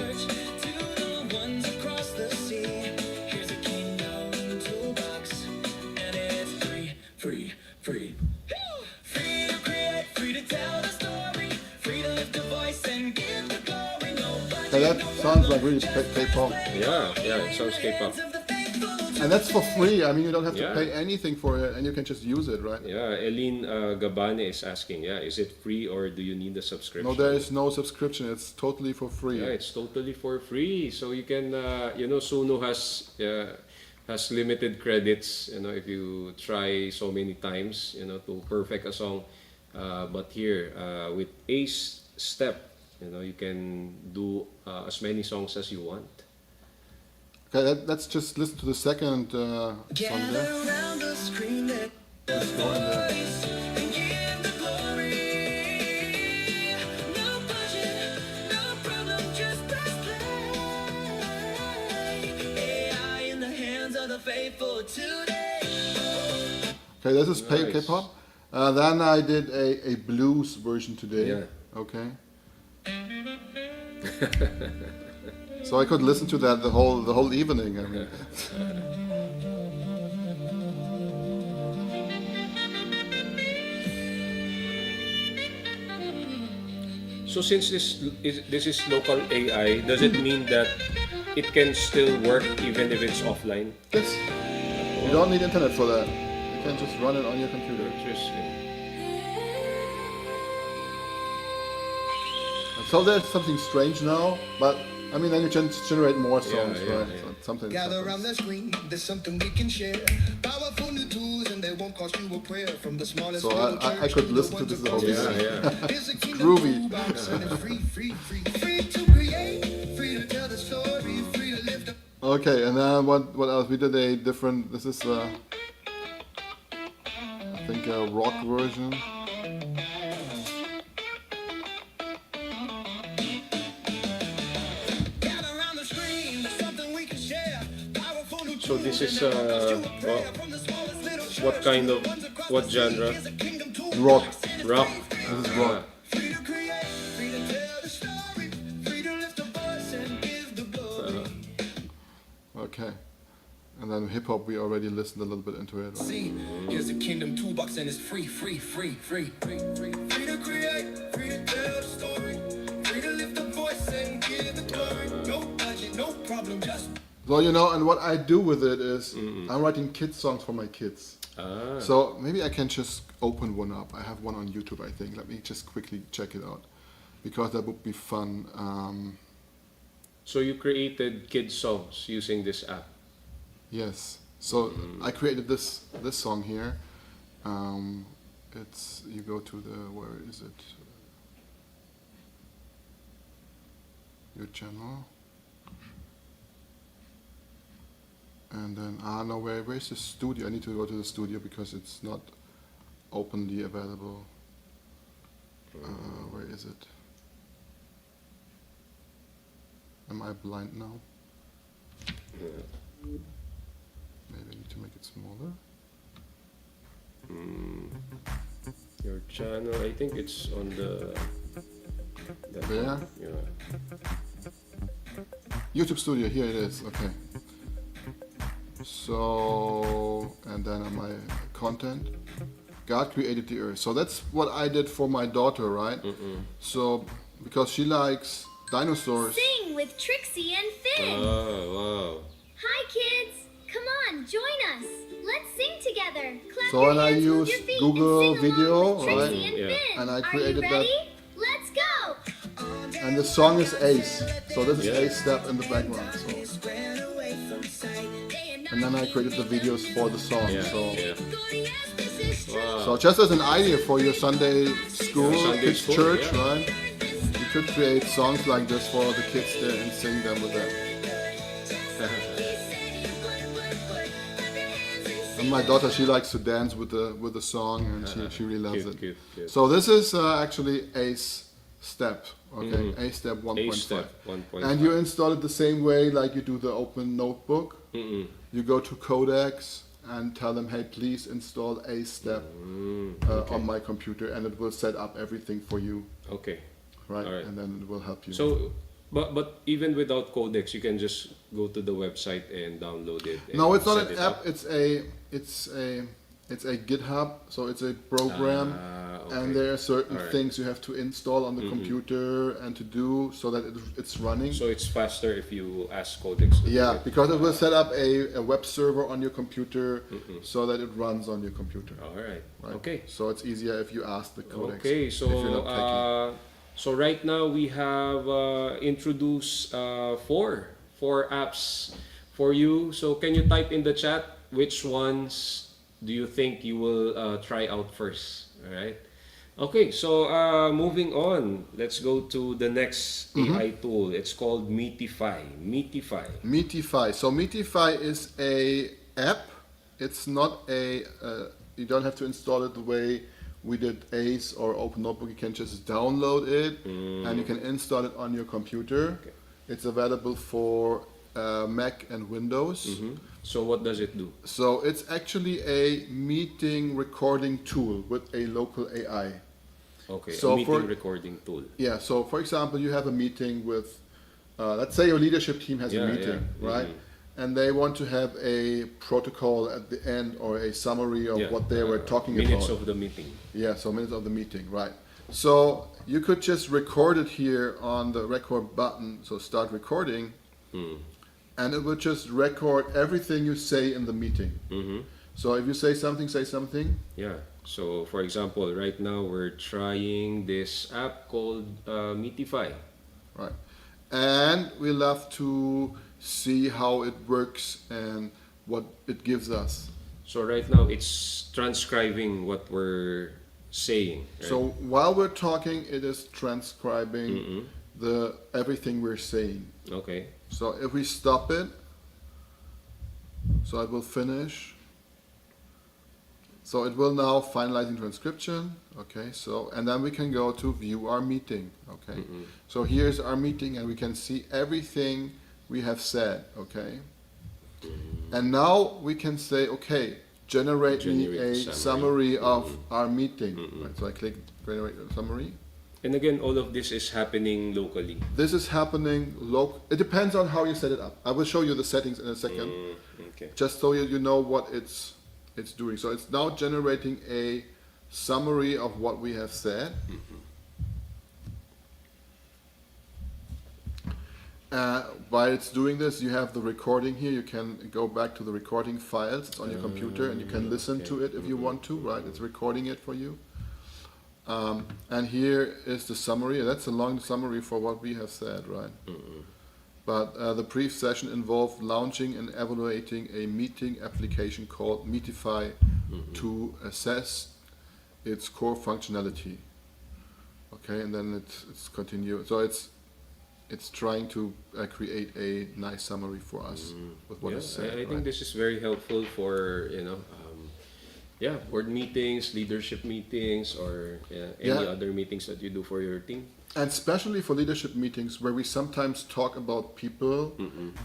Okay, that sounds like really K-pop. Yeah, it sounds K-pop. And that's for free. I mean, you don't have to pay anything for it, and you can just use it, right? Yeah, Eileen Gabane is asking, is it free or do you need a subscription? No, there is no subscription. It's totally for free. Yeah, it's totally for free. So you can, Suno has limited credits, if you try so many times, to perfect a song. But here, with Ace Step, you can do as many songs as you want. Okay, let's just listen to the second song there. Let's go in there. Okay, this is Nice. K-pop. Then I did a blues version today. Yeah. Okay. So I could listen to that the whole evening. I mean. So since this is local AI, does it mean that it can still work even if it's offline? Yes. You don't need internet for that. You can just run it on your computer. Interesting. So there's something strange now, but I mean, then you can generate more songs, right? yeah. So something. Gather around the screen, there's something we can share. Powerful new tools, and they won't cost you a prayer. From the smallest So little I could listen to this the whole evening. Here's a It's kingdom groovy. toolbox, and it's free to create, free to tell the story, free to lift up. Okay, and then what else? We did a different. This is I think a rock version. So this is what genre? Rock. Rock. This is rock. Okay. And then hip hop, we already listened a little bit into it. See, here's a kingdom toolbox, and it's free to create, free to tell the story, free to lift the voice and give the glory. No budget, no problem, just. So and what I do with it is I'm writing kids songs for my kids. So maybe I can just open one up. I have one on YouTube, I think. Let me just quickly check it out, because that would be fun. So you created kids songs using this app? Yes. So I created this song here. It's you go to where is it? Your channel. And then no, where's the studio? I need to go to the studio because it's not openly available. Where is it? Am I blind now? Maybe I need to make it smaller. Your channel, I think it's on That There. one, yeah. YouTube Studio, here it is. Okay. So, and then on my content, God created the earth. So that's what I did for my daughter, right? So, because she likes dinosaurs. Sing with Trixie and Finn. Oh, wow. Hi, kids. Come on, join us. Let's sing together. Clap So your and I hands, move used your feet, Google and sing along Video, with Trixie right? and Yeah. Finn. And I Are you created that. ready? Let's go. And the song is Ace. So this is Yeah. Ace step in the background. So. And then I created the videos for the song. Yeah, So. yeah. Wow. So just as an idea for your Sunday school, Yeah, Sunday kids school, church, yeah. right? You could create songs like this for the kids there and sing them with them. And my daughter, she likes to dance with the song, and she really loves Cute, it. cute, cute. So this is actually Ace step, okay? Ace step 1.5. Ace step 1.5. And you install it the same way like you do the open notebook. You go to Codex and tell them, hey, please install Ace step on my computer, and it will set up everything for you, Okay. right? All right. And then it will help you. So, but even without Codex, you can just go to the website and download it. And No, it's not set an it app. up. It's a GitHub. So it's a program, okay. and there are certain Alright. things you have to install on the computer and to do so that it's running. So it's faster if you ask Codex. to do Yeah, it. because it will set up a web server on your computer so that it runs on your computer. All right. Right? Okay. So it's easier if you ask the Codex. Okay. if you're not techie. So right now we have introduced four apps for you. So can you type in the chat which ones do you think you will try out first? All right. Okay. So moving on, let's go to the next AI tool. It's called Meetify. Meetify. So Meetify is a app. It's not a. You don't have to install it the way we did Ace or Open Notebook. You can just download it and you can install it on your computer. Okay. It's available for Mac and Windows. So what does it do? So it's actually a meeting recording tool with a local AI. Okay. So a meeting for- recording tool. Yeah, so for example, you have a meeting with, let's say your leadership team has a Yeah, meeting, yeah. right? And they want to have a protocol at the end or a summary of Yeah, what they were talking minutes about. of the meeting. Yeah, so minutes of the meeting, right. So you could just record it here on the record button, so start recording, and it will just record everything you say in the meeting. So if you say something, say something. Yeah. So for example, right now we're trying this app called Meetify. Right. And we love to see how it works and what it gives us. So right now it's transcribing what we're saying. Right? So while we're talking, it is transcribing the everything we're saying. Okay. So if we stop it, so it will finish. So it will now finalizing transcription. Okay, so and then we can go to view our meeting. Okay, so here's our meeting, and we can see everything we have said. Okay, and now we can say, okay, generate me Generate a summary. summary of our meeting. Right, so I click generate a summary. And again, all of this is happening locally. This is happening It depends on how you set it up. I will show you the settings in a second, Okay. just so you know what it's doing. So it's now generating a summary of what we have said. While it's doing this, you have the recording here. You can go back to the recording files. It's on your computer, and you can listen to it if you want to. Right? It's recording it for you. And here is the summary. That's a long summary for what we have said, right? But the brief session involved launching and evaluating a meeting application called Meetify to assess its core functionality. Okay, and then it's continue. So it's trying to create a nice summary for us with what is said. I right? think this is very helpful for board meetings, leadership meetings, or any other meetings that you do for your team. And especially for leadership meetings where we sometimes talk about people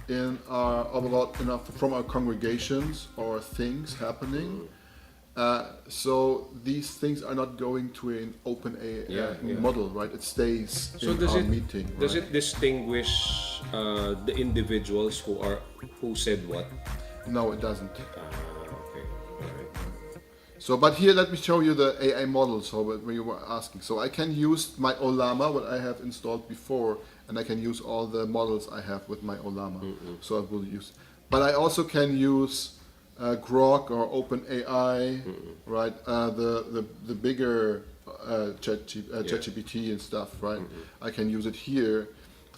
from our congregations or things happening. So these things are not going to an open model, right? It stays So in our meeting. Does right? it distinguish the individuals who said what? No, it doesn't. Okay. All right. So, but here, let me show you the AI model. So, when you were asking, so I can use my Olama, what I have installed before, and I can use all the models I have with my Olama. So I will use, but I also can use Grok or OpenAI, right? The bigger ChatGPT and stuff, right? I can use it here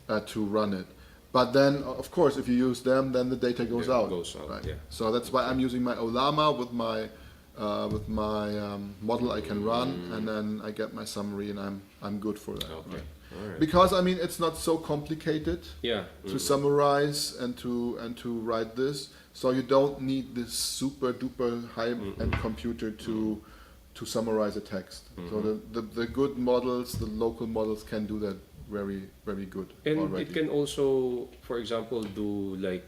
to run it. But then, of course, if you use them, then the data goes out. Right? Yeah. So that's why I'm using my Olama with my model I can run, and then I get my summary, and I'm good for that. Okay. Right? All right. Because I mean, it's not so complicated Yeah. to summarize and to write this. So you don't need this super duper high-end computer to summarize a text. So the good models, the local models, can do that very, very good And already. it can also, for example, do like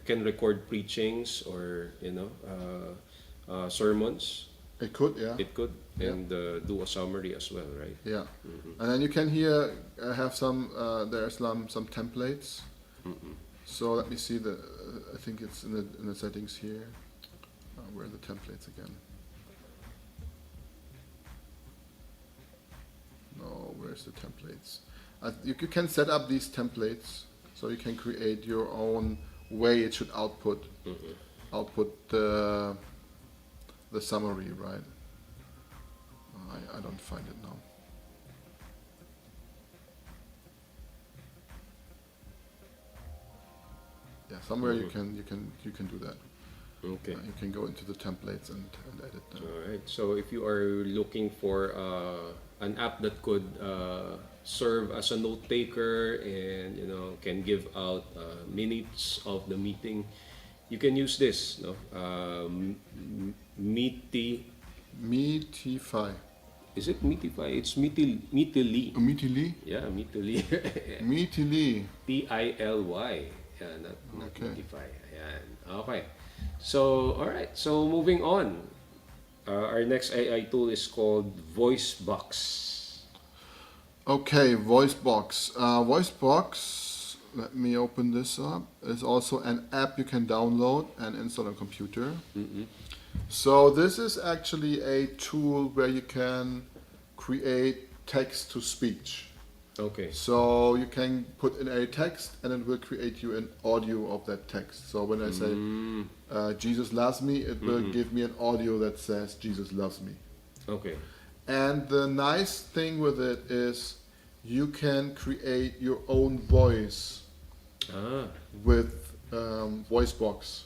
can record preachings or sermons. It could, yeah. It could, and do a summary as well, right? Yeah, and then you can here have some. There's some templates. So let me see the. I think it's in the settings here. Where are the templates again? No, where's the templates? You can set up these templates, so you can create your own way it should output the summary, right? I don't find it now. Yeah, somewhere you can do that. Okay. You can go into the templates and edit them. All right. So if you are looking for an app that could serve as a note taker and can give out minutes of the meeting, you can use this. Meetify. Is it Meetify? It's Meetily. Meetily? Yeah, Meetily. Meetily. T-I-L-Y. Yeah, not Okay. Meetify. Ayan. Okay. So, all right. So, moving on. Our next AI tool is called VoiceBox. Okay, VoiceBox. VoiceBox, let me open this up. It's also an app you can download and install on a computer. So this is actually a tool where you can create text to speech. Okay. So you can put in a text and it will create you an audio of that text. So when I say Jesus loves me, it will give me an audio that says Jesus loves me. Okay. And the nice thing with it is you can create your own voice with VoiceBox.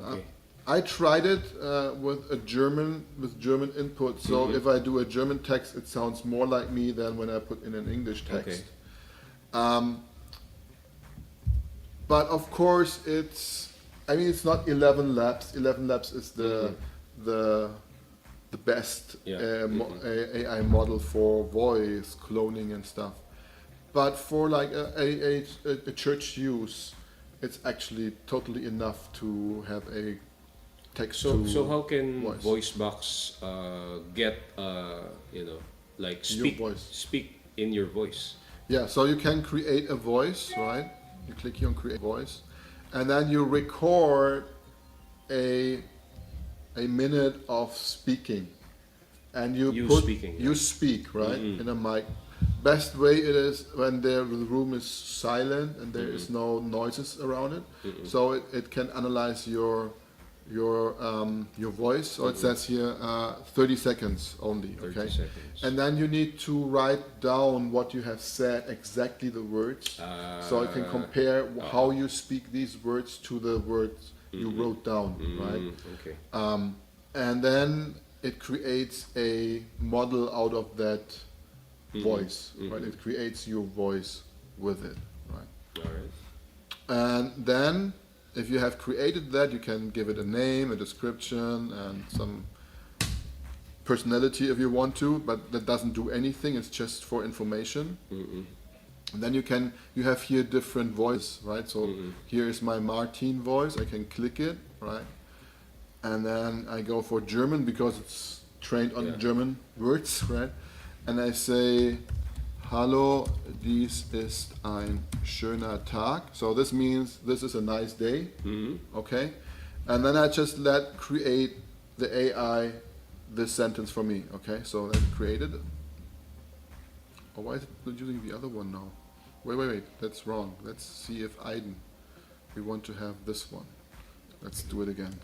Okay. I tried it with German input. So if I do a German text, it sounds more like me than when I put in an English text. But of course, it's not 11 Labs. 11 Labs is the best AI model for voice cloning and stuff. But for like a church use, it's actually totally enough to have a text. So how can voice. VoiceBox get like speak in your voice? Yeah, so you can create a voice, right? You click here on create voice, and then you record a minute of speaking, and you speak, right, in a mic. Best way it is when the room is silent and there is no noises around it, so it can analyze your voice. So it says here 30 seconds only. Okay, 30 seconds. and then you need to write down what you have said, exactly the words, so it can compare how you speak these words to the words you wrote down, right? Okay. And then it creates a model out of that voice, right? It creates your voice with it, right? All right. And then, if you have created that, you can give it a name, a description, and some personality if you want to, but that doesn't do anything, it's just for information. And then you have here different voices, right? So here is my Martin voice, I can click it, right? and then I go for German because it's trained on Yeah. German words, right? And I say, Hallo, dies ist ein schöner Tag. So this means this is a nice day, okay? And then I just let create the AI this sentence for me, okay? So I created it. Oh, why is it using the other one now? Wait, that's wrong. Let's see if Aiden, we want to have this one. Let's do it again.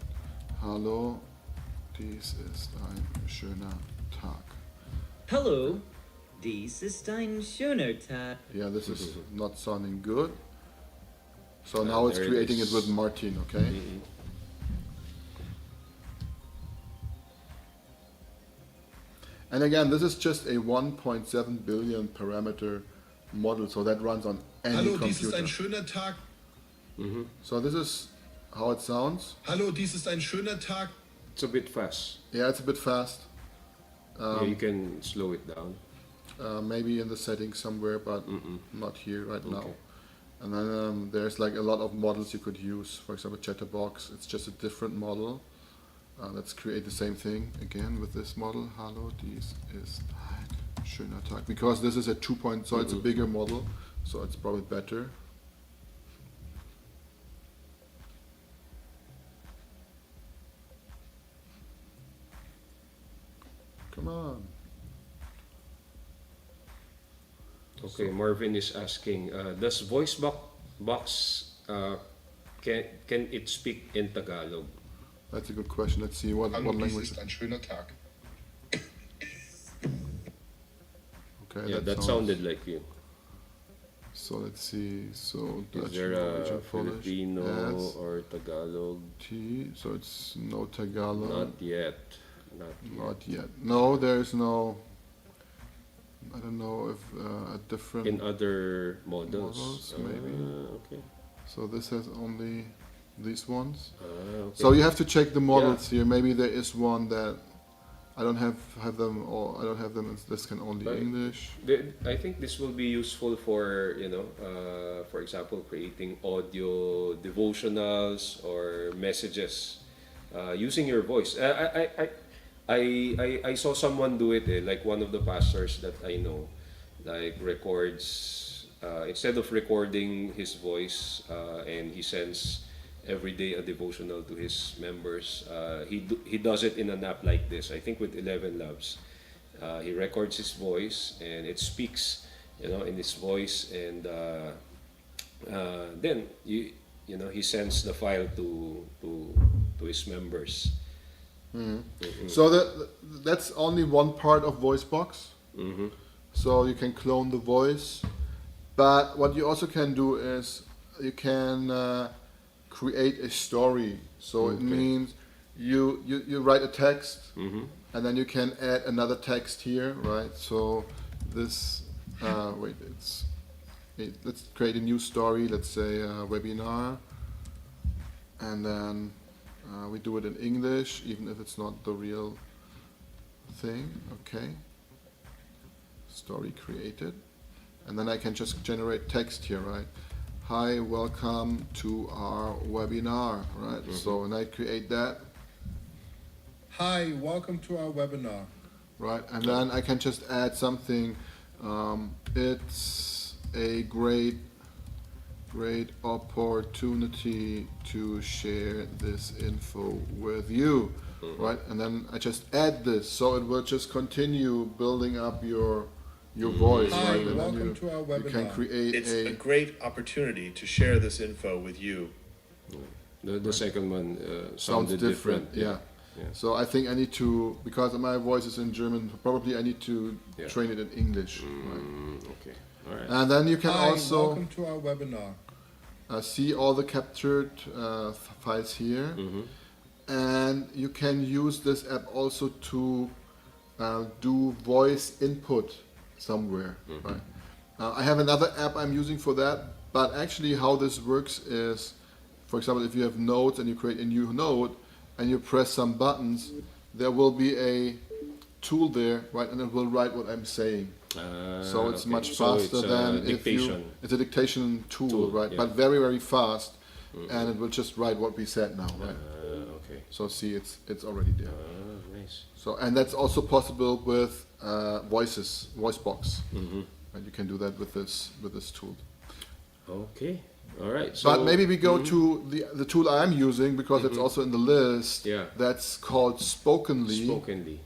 Hallo, dies ist ein schöner Tag. Hello, dies ist ein schöner Tag. Yeah, this is not sounding good. So now it's there it creating is. it with Martin, okay? And again, this is just a 1.7 billion parameter model, so that runs on any Hallo, dies ist computer. ein schöner Tag. So this is how it sounds. Hallo, dies ist ein schöner Tag. It's a bit fast. Yeah, it's a bit fast. Yeah, you can slow it down. Maybe in the settings somewhere, but not here right now. Okay. And then there's like a lot of models you could use. For example, Chatterbox, it's just a different model. Let's create the same thing again with this model. Hallo, dies ist ein schöner Tag. Because this is a 2 point, so it's a bigger model, so it's probably better. Come on. Okay, Marvin is asking, does box can it speak in Tagalog? That's a good question. Let's see what Hallo, dies language. ist ein schöner Tag. Okay, Yeah, that sounded like you. So let's see. So Dutch, Is there Norwegian, a Polish, Filipino yes. or Tagalog? T. So it's no Tagalog. Not yet. Not yet. Not yet. No, there's no. I don't know if a different. In other models? Maybe. Okay. So this has only these ones. Okay. So you have to check the models here. Maybe there is one that I don't have them, or I don't have them. This can only But English. I think this will be useful for, for example, creating audio devotionals or messages using your voice. I saw someone do it, like one of the pastors that I know, like records, instead of recording his voice and he sends every day a devotional to his members, he does it in an app like this, I think with 11 Labs. He records his voice and it speaks, in his voice, and then he sends the file to his members. So that's only one part of VoiceBox. So you can clone the voice, but what you also can do is you can create a story. So it means you write a text, and then you can add another text here, right? So this let's create a new story. Let's say a webinar, and then we do it in English, even if it's not the real thing. Okay. Story created. And then I can just generate text here, right? Hi, welcome to our webinar, right? So when I create that. Hi, welcome to our webinar. Right, and then I can just add something. It's a great opportunity to share this info with you, right? And then I just add this, so it will just continue building up your voice, Hi, right? And then welcome to our you can webinar. create It's a great opportunity to share this info with you. The second one sounds sounded different, yeah. Yeah. So I think I need to, because my voice is in German, probably I need to train it in English, right? Okay, all right. And then you can Hi, also welcome to our webinar. see all the captured files here, and you can use this app also to do voice input somewhere, right? I have another app I'm using for that, but actually how this works is, for example, if you have notes and you create a new note and you press some buttons, there will be a tool there, right, and it will write what I'm saying. So it's much faster than dictation. It's a dictation tool, right? yeah. But very, very fast, and it will just write what we said now, right? Okay. So see, it's already there. Nice. So, and that's also possible with voice box. Mm-hmm. And you can do that with this tool. Okay. All right. So, But maybe we go to the tool I'm using, because it's also in the list. Yeah. That's called Spokenly. Spokenly.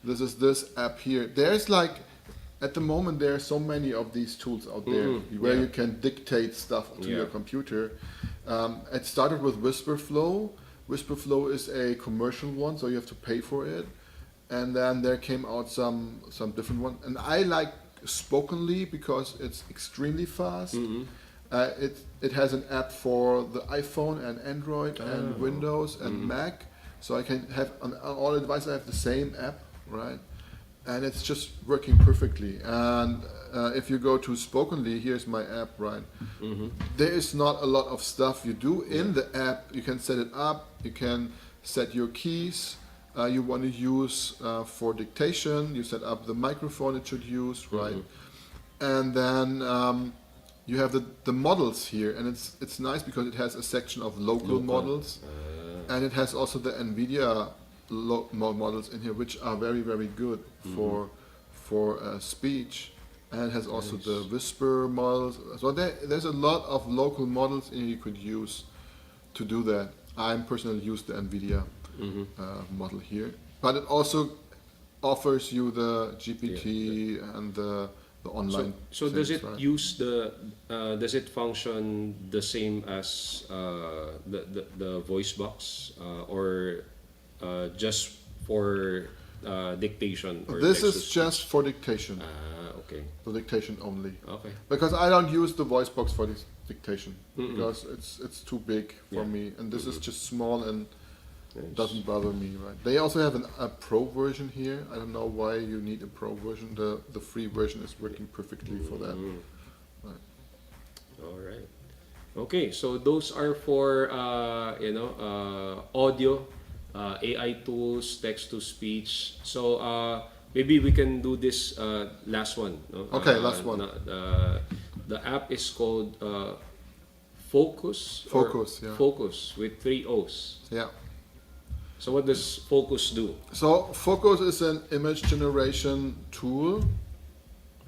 This is this app here. There's like, at the moment, there are so many of these tools out there where you can dictate stuff to your computer. It started with Whisperflow. Whisperflow is a commercial one, so you have to pay for it. And then there came out some different one. And I like Spokenly because it's extremely fast. It has an app for the iPhone and Android and Windows and Mac. So I can have on all devices, I have the same app, right? And it's just working perfectly. And if you go to Spokenly, here's my app, right? There is not a lot of stuff you do in the app. You can set it up. You can set your keys you want to use for dictation. You set up the microphone it should use, right? And then you have the models here, and it's nice because it has a section of local models, and it has also the NVIDIA models in here, which are very, very good for speech, and it has also the Whisper models. So there's a lot of local models in here you could use to do that. I personally use the NVIDIA model here, but it also offers you the GPT and the online. So things, does it right? use does it function the same as the voice box or just for dictation? Or This is text-to-speech? just for dictation. Okay. For dictation only. Okay. Because I don't use the voice box for this dictation because it's too big for me, and this is just small and doesn't bother me, right? They also have a pro version here. I don't know why you need a pro version. The free version is working perfectly for that. Right. All right. Okay, so those are for audio, AI tools, text to speech. So maybe we can do this last one. No? Okay, last one. The app is called Focus. Focus, yeah. Focus with 3 O's. Yeah. So what does Focus do? So Focus is an image generation tool.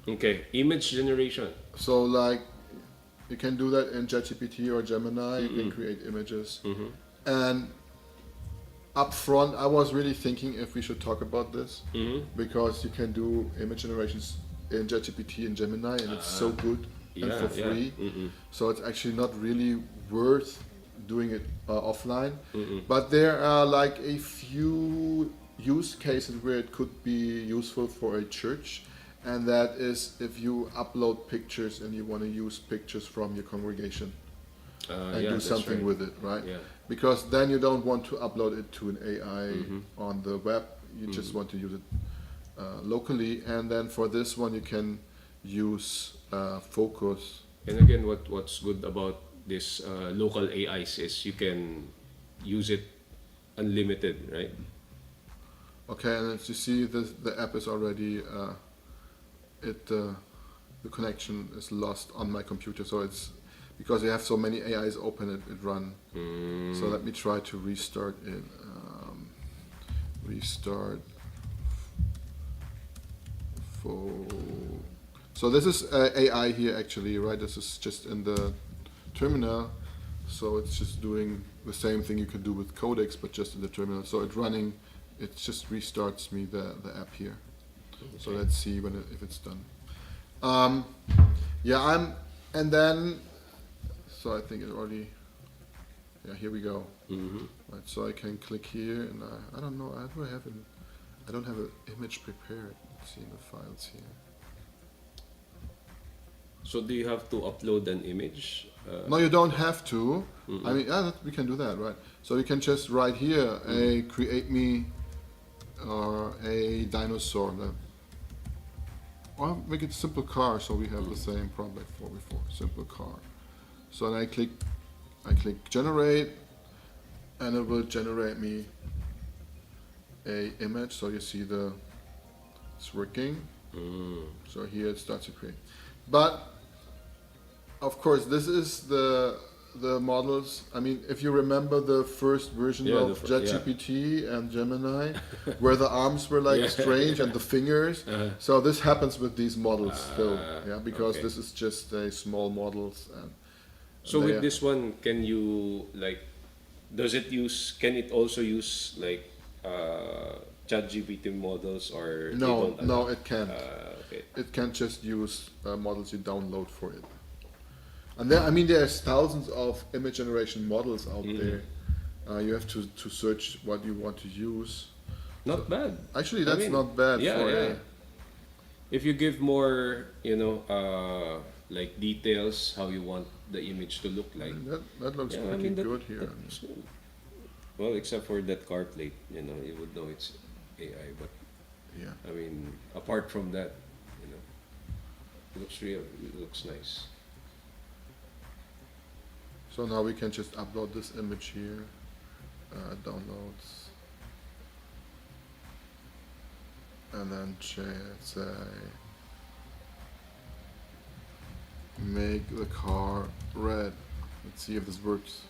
Okay, image generation. So like you can do that in ChatGPT or Gemini. You can create images. And up front, I was really thinking if we should talk about this because you can do image generations in ChatGPT and Gemini, and it's so good and for free. So it's actually not really worth doing it offline. But there are like a few use cases where it could be useful for a church, and that is if you upload pictures and you want to use pictures from your congregation and do something with it, right? Yeah. Because then you don't want to upload it to an AI on the web. You just want to use it locally, and then for this one you can use Focus. And again, what's good about this local AIs is you can use it unlimited, right? Okay, and as you see, the app is already the connection is lost on my computer, so it's because you have so many AIs open, it run. So let me try to restart it. Restart. So this is AI here actually, right? This is just in the terminal, so it's just doing the same thing you could do with Codex, but just in the terminal. So it's running. It just restarts me the app here. Okay. So let's see if it's done. And then. So I think it already. Yeah, here we go. Right, so I can click here, and I don't know. I don't have an image prepared. Let's see the files here. So do you have to upload an image? No, you don't have to. I mean, we can do that, right? So you can just write here, create me a dinosaur. Or make it simple car, so we have the same problem like before. Simple car. So then I click generate, and it will generate me a image. So you see it's working. So here it starts to create. But of course, this is the the models. I mean, if you remember the first version Yeah, of ChatGPT and Gemini, where the arms were like strange and the fingers. So this happens with these models still, because this is just a small models. And so with this one, can you like, can it also use like ChatGPT models, or no, it can't. Okay. It can't just use models you download for it. And there, I mean, there's thousands of image generation models out there. You have to search what you want to use. Not bad. Actually, that's not bad. If you give more, like details, how you want the image to look like. That looks pretty good here. Well, except for that car plate, you would know it's AI. But I mean, apart from that, it looks real. It looks nice. So now we can just upload this image here, downloads, and then say, make the car red. Let's see if this works.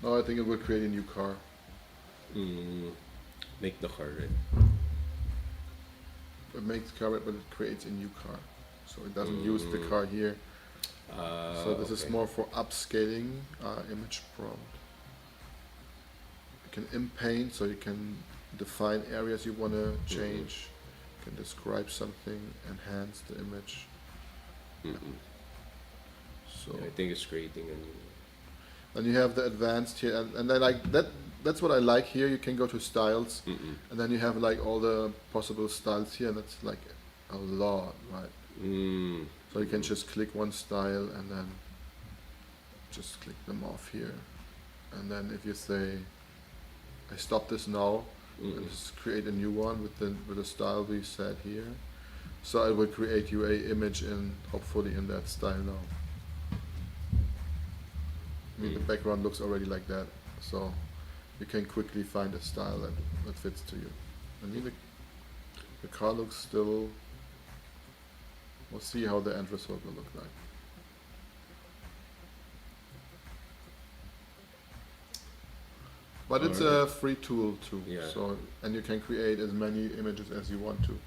No, I think it will create a new car. Make the car red. It makes car red, but it creates a new car. So it doesn't use the car here. So this is more for upscaling image prompt. You can in-paint, so you can define areas you want to change. You can describe something, enhance the image. So I think it's creating a new. And you have the advanced here, and I like that. That's what I like here. You can go to styles, and then you have like all the possible styles here, and that's like a lot, right? So you can just click one style and then just click them off here, and then if you say, I stop this now, and just create a new one with the style we set here, so it will create you a image hopefully in that style now. I mean, the background looks already like that, so you can quickly find a style that fits to you. I mean, the car looks still. We'll see how the end result will look like. But it's a free tool too. So, and you can create as many images as you want to.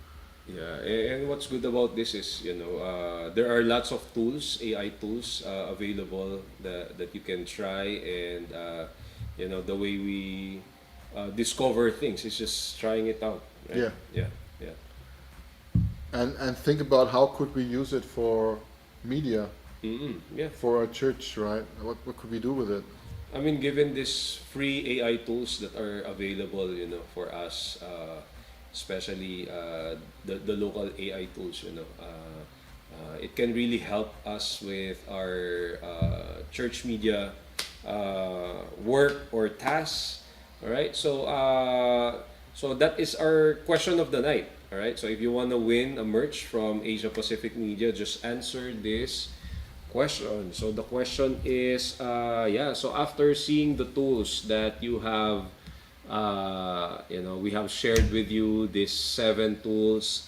Yeah, and what's good about this is, there are lots of tools, AI tools available that you can try, and the way we discover things is just trying it out. Right? Yeah. And think about how could we use it for media, for our church, right? What could we do with it? I mean, given these free AI tools that are available, for us, especially the local AI tools, it can really help us with our church media work or tasks. All right, so that is our question of the night. All right, so if you want to win a merch from Asia Pacific Media, just answer this question. So the question is, so after seeing the tools that you have, we have shared with you these 7 tools,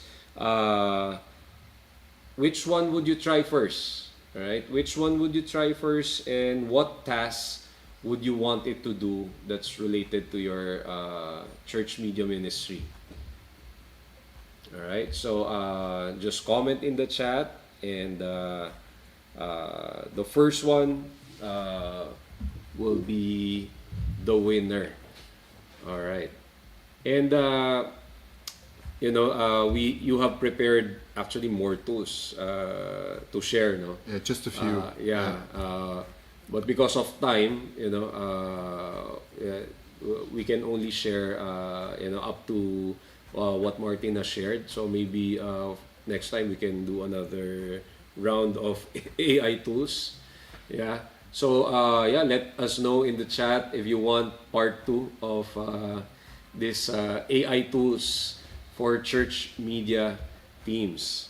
which one would you try first? All right, which one would you try first, and what tasks would you want it to do that's related to your church media ministry? All right, so just comment in the chat, and the first one will be the winner. All right, and you have prepared actually more tools to share, no? Yeah, just a few. But because of time, we can only share up to what Martin has shared. So maybe next time we can do another round of AI tools. Yeah. So let us know in the chat if you want part 2 of this AI tools for church media teams.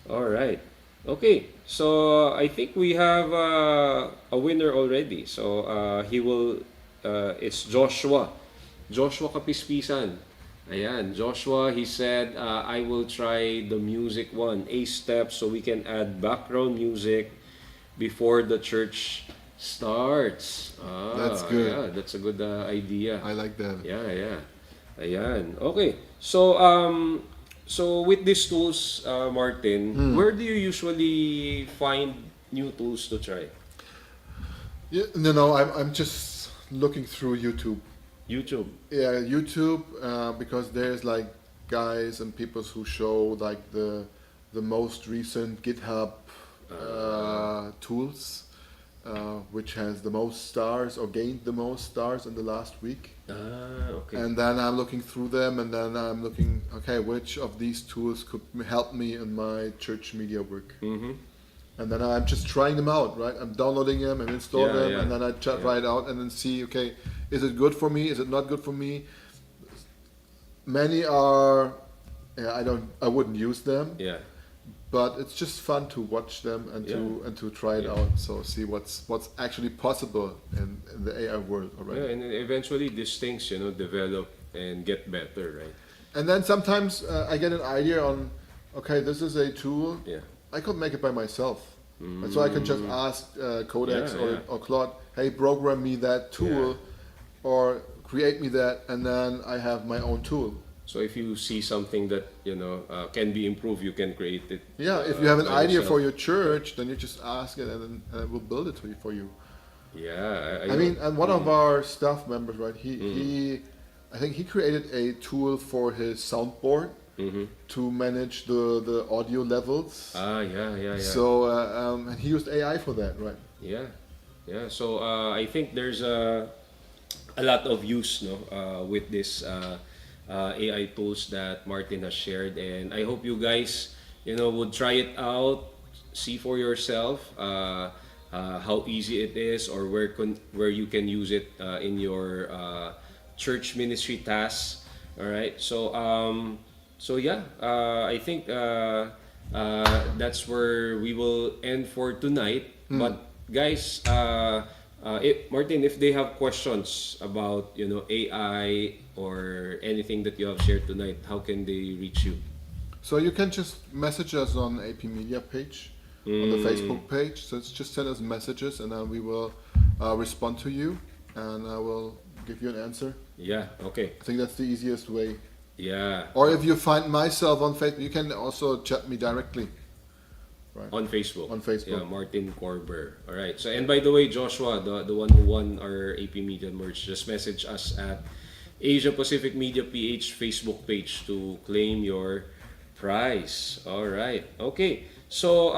All right. Okay. So I think we have a winner already. So he will. It's Joshua Kapispisan. Ayan, Joshua, he said, I will try the music one, A step, so we can add background music before the church starts. That's good. Yeah, that's a good idea. I like that. Yeah. Ayan. Okay. So, so with these tools, Martin, where do you usually find new tools to try? Yeah, no, I'm just looking through YouTube. YouTube. Yeah, YouTube, because there's like guys and people who show like the most recent GitHub tools, which has the most stars or gained the most stars in the last week. Okay. And then I'm looking through them, and then I'm looking, okay, which of these tools could help me in my church media work. And then I'm just trying them out, right? I'm downloading them and install them, and then I try it out and then see, okay, is it good for me? Is it not good for me? Many are, I wouldn't use them. Yeah. But it's just fun to watch them and to try it out. So see what's actually possible in the AI world already. Yeah, and then eventually these things, develop and get better, right? And then sometimes I get an idea on, okay, this is a tool. Yeah. I could make it by myself. And so I can just ask Codex or Claude, hey, program me that tool or create me that, and then I have my own tool. So if you see something that can be improved, you can create it. Yeah, if you have an by idea yourself. for your church, then you just ask it, and then we'll build it for you. Yeah, I mean, and one of our staff members, right? I think he created a tool for his soundboard to manage the audio levels. Yeah. So and he used AI for that, right? Yeah. So I think there's a lot of use, with this AI tools that Martin has shared, and I hope you guys, would try it out, see for yourself how easy it is, or where you can use it in your church ministry tasks. All right. So yeah, I think that's where we will end for tonight. But guys, Martin, if they have questions about AI or anything that you have shared tonight, how can they reach you? So you can just message us on AP Media page, on the Facebook page. So it's just send us messages, and then we will respond to you, and I will give you an answer. Yeah. Okay. I think that's the easiest way. Yeah. Or if you find myself on Facebook, you can also chat me directly. Right. On Facebook. On Facebook. Yeah, Martin Corber. All right. So, and by the way, Joshua, the one who won our AP Media merch, just message us at Asia Pacific Media PH Facebook page to claim your prize. All right. Okay. So,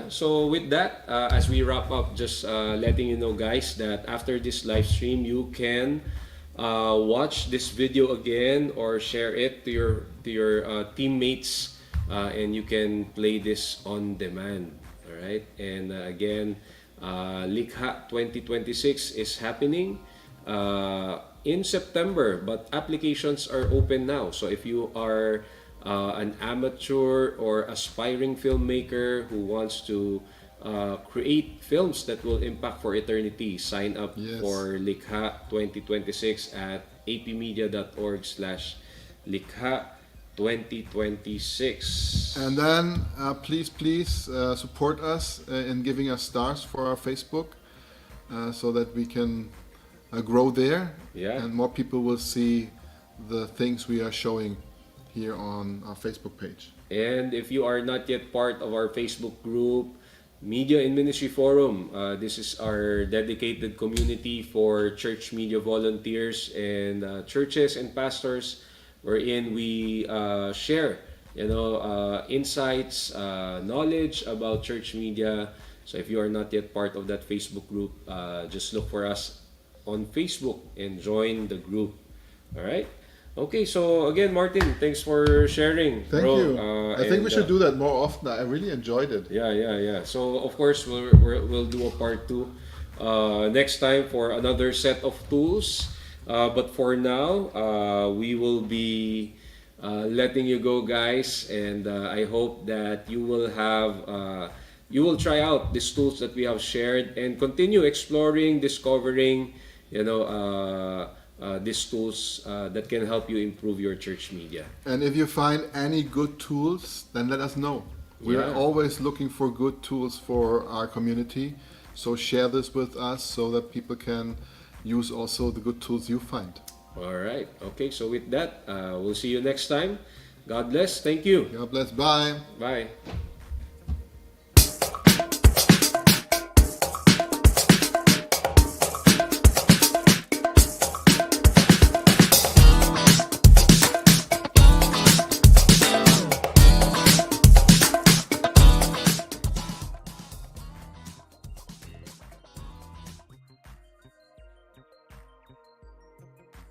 so with that, as we wrap up, just letting you know, guys, that after this live stream, you can watch this video again or share it to your teammates. And you can play this on demand. All right. And again, Likha 2026 is happening in September, but applications are open now. So if you are an amateur or aspiring filmmaker who wants to create films that will impact for eternity, sign up for Likha 2026 at apmedia.org/Likha 2026. And then please support us in giving us stars for our Facebook, so that we can grow there, and more people will see the things we are showing here on our Facebook page. And if you are not yet part of our Facebook group, Media in Ministry Forum, this is our dedicated community for church media volunteers and churches and pastors, wherein we share, insights, knowledge about church media. So if you are not yet part of that Facebook group, just look for us on Facebook and join the group. All right. Okay. So again, Martin, thanks for sharing. Thank you. I think we should do that more often. I really enjoyed it. Yeah. So of course we'll do a part 2 next time for another set of tools. But for now, we will be letting you go, guys, and I hope that you will try out these tools that we have shared and continue exploring, discovering, these tools that can help you improve your church media. And if you find any good tools, then let us know. We are Yeah. always looking for good tools for our community. So share this with us so that people can use also the good tools you find. All right. Okay, so with that, we'll see you next time. God bless. Thank you. God bless. Bye. Bye.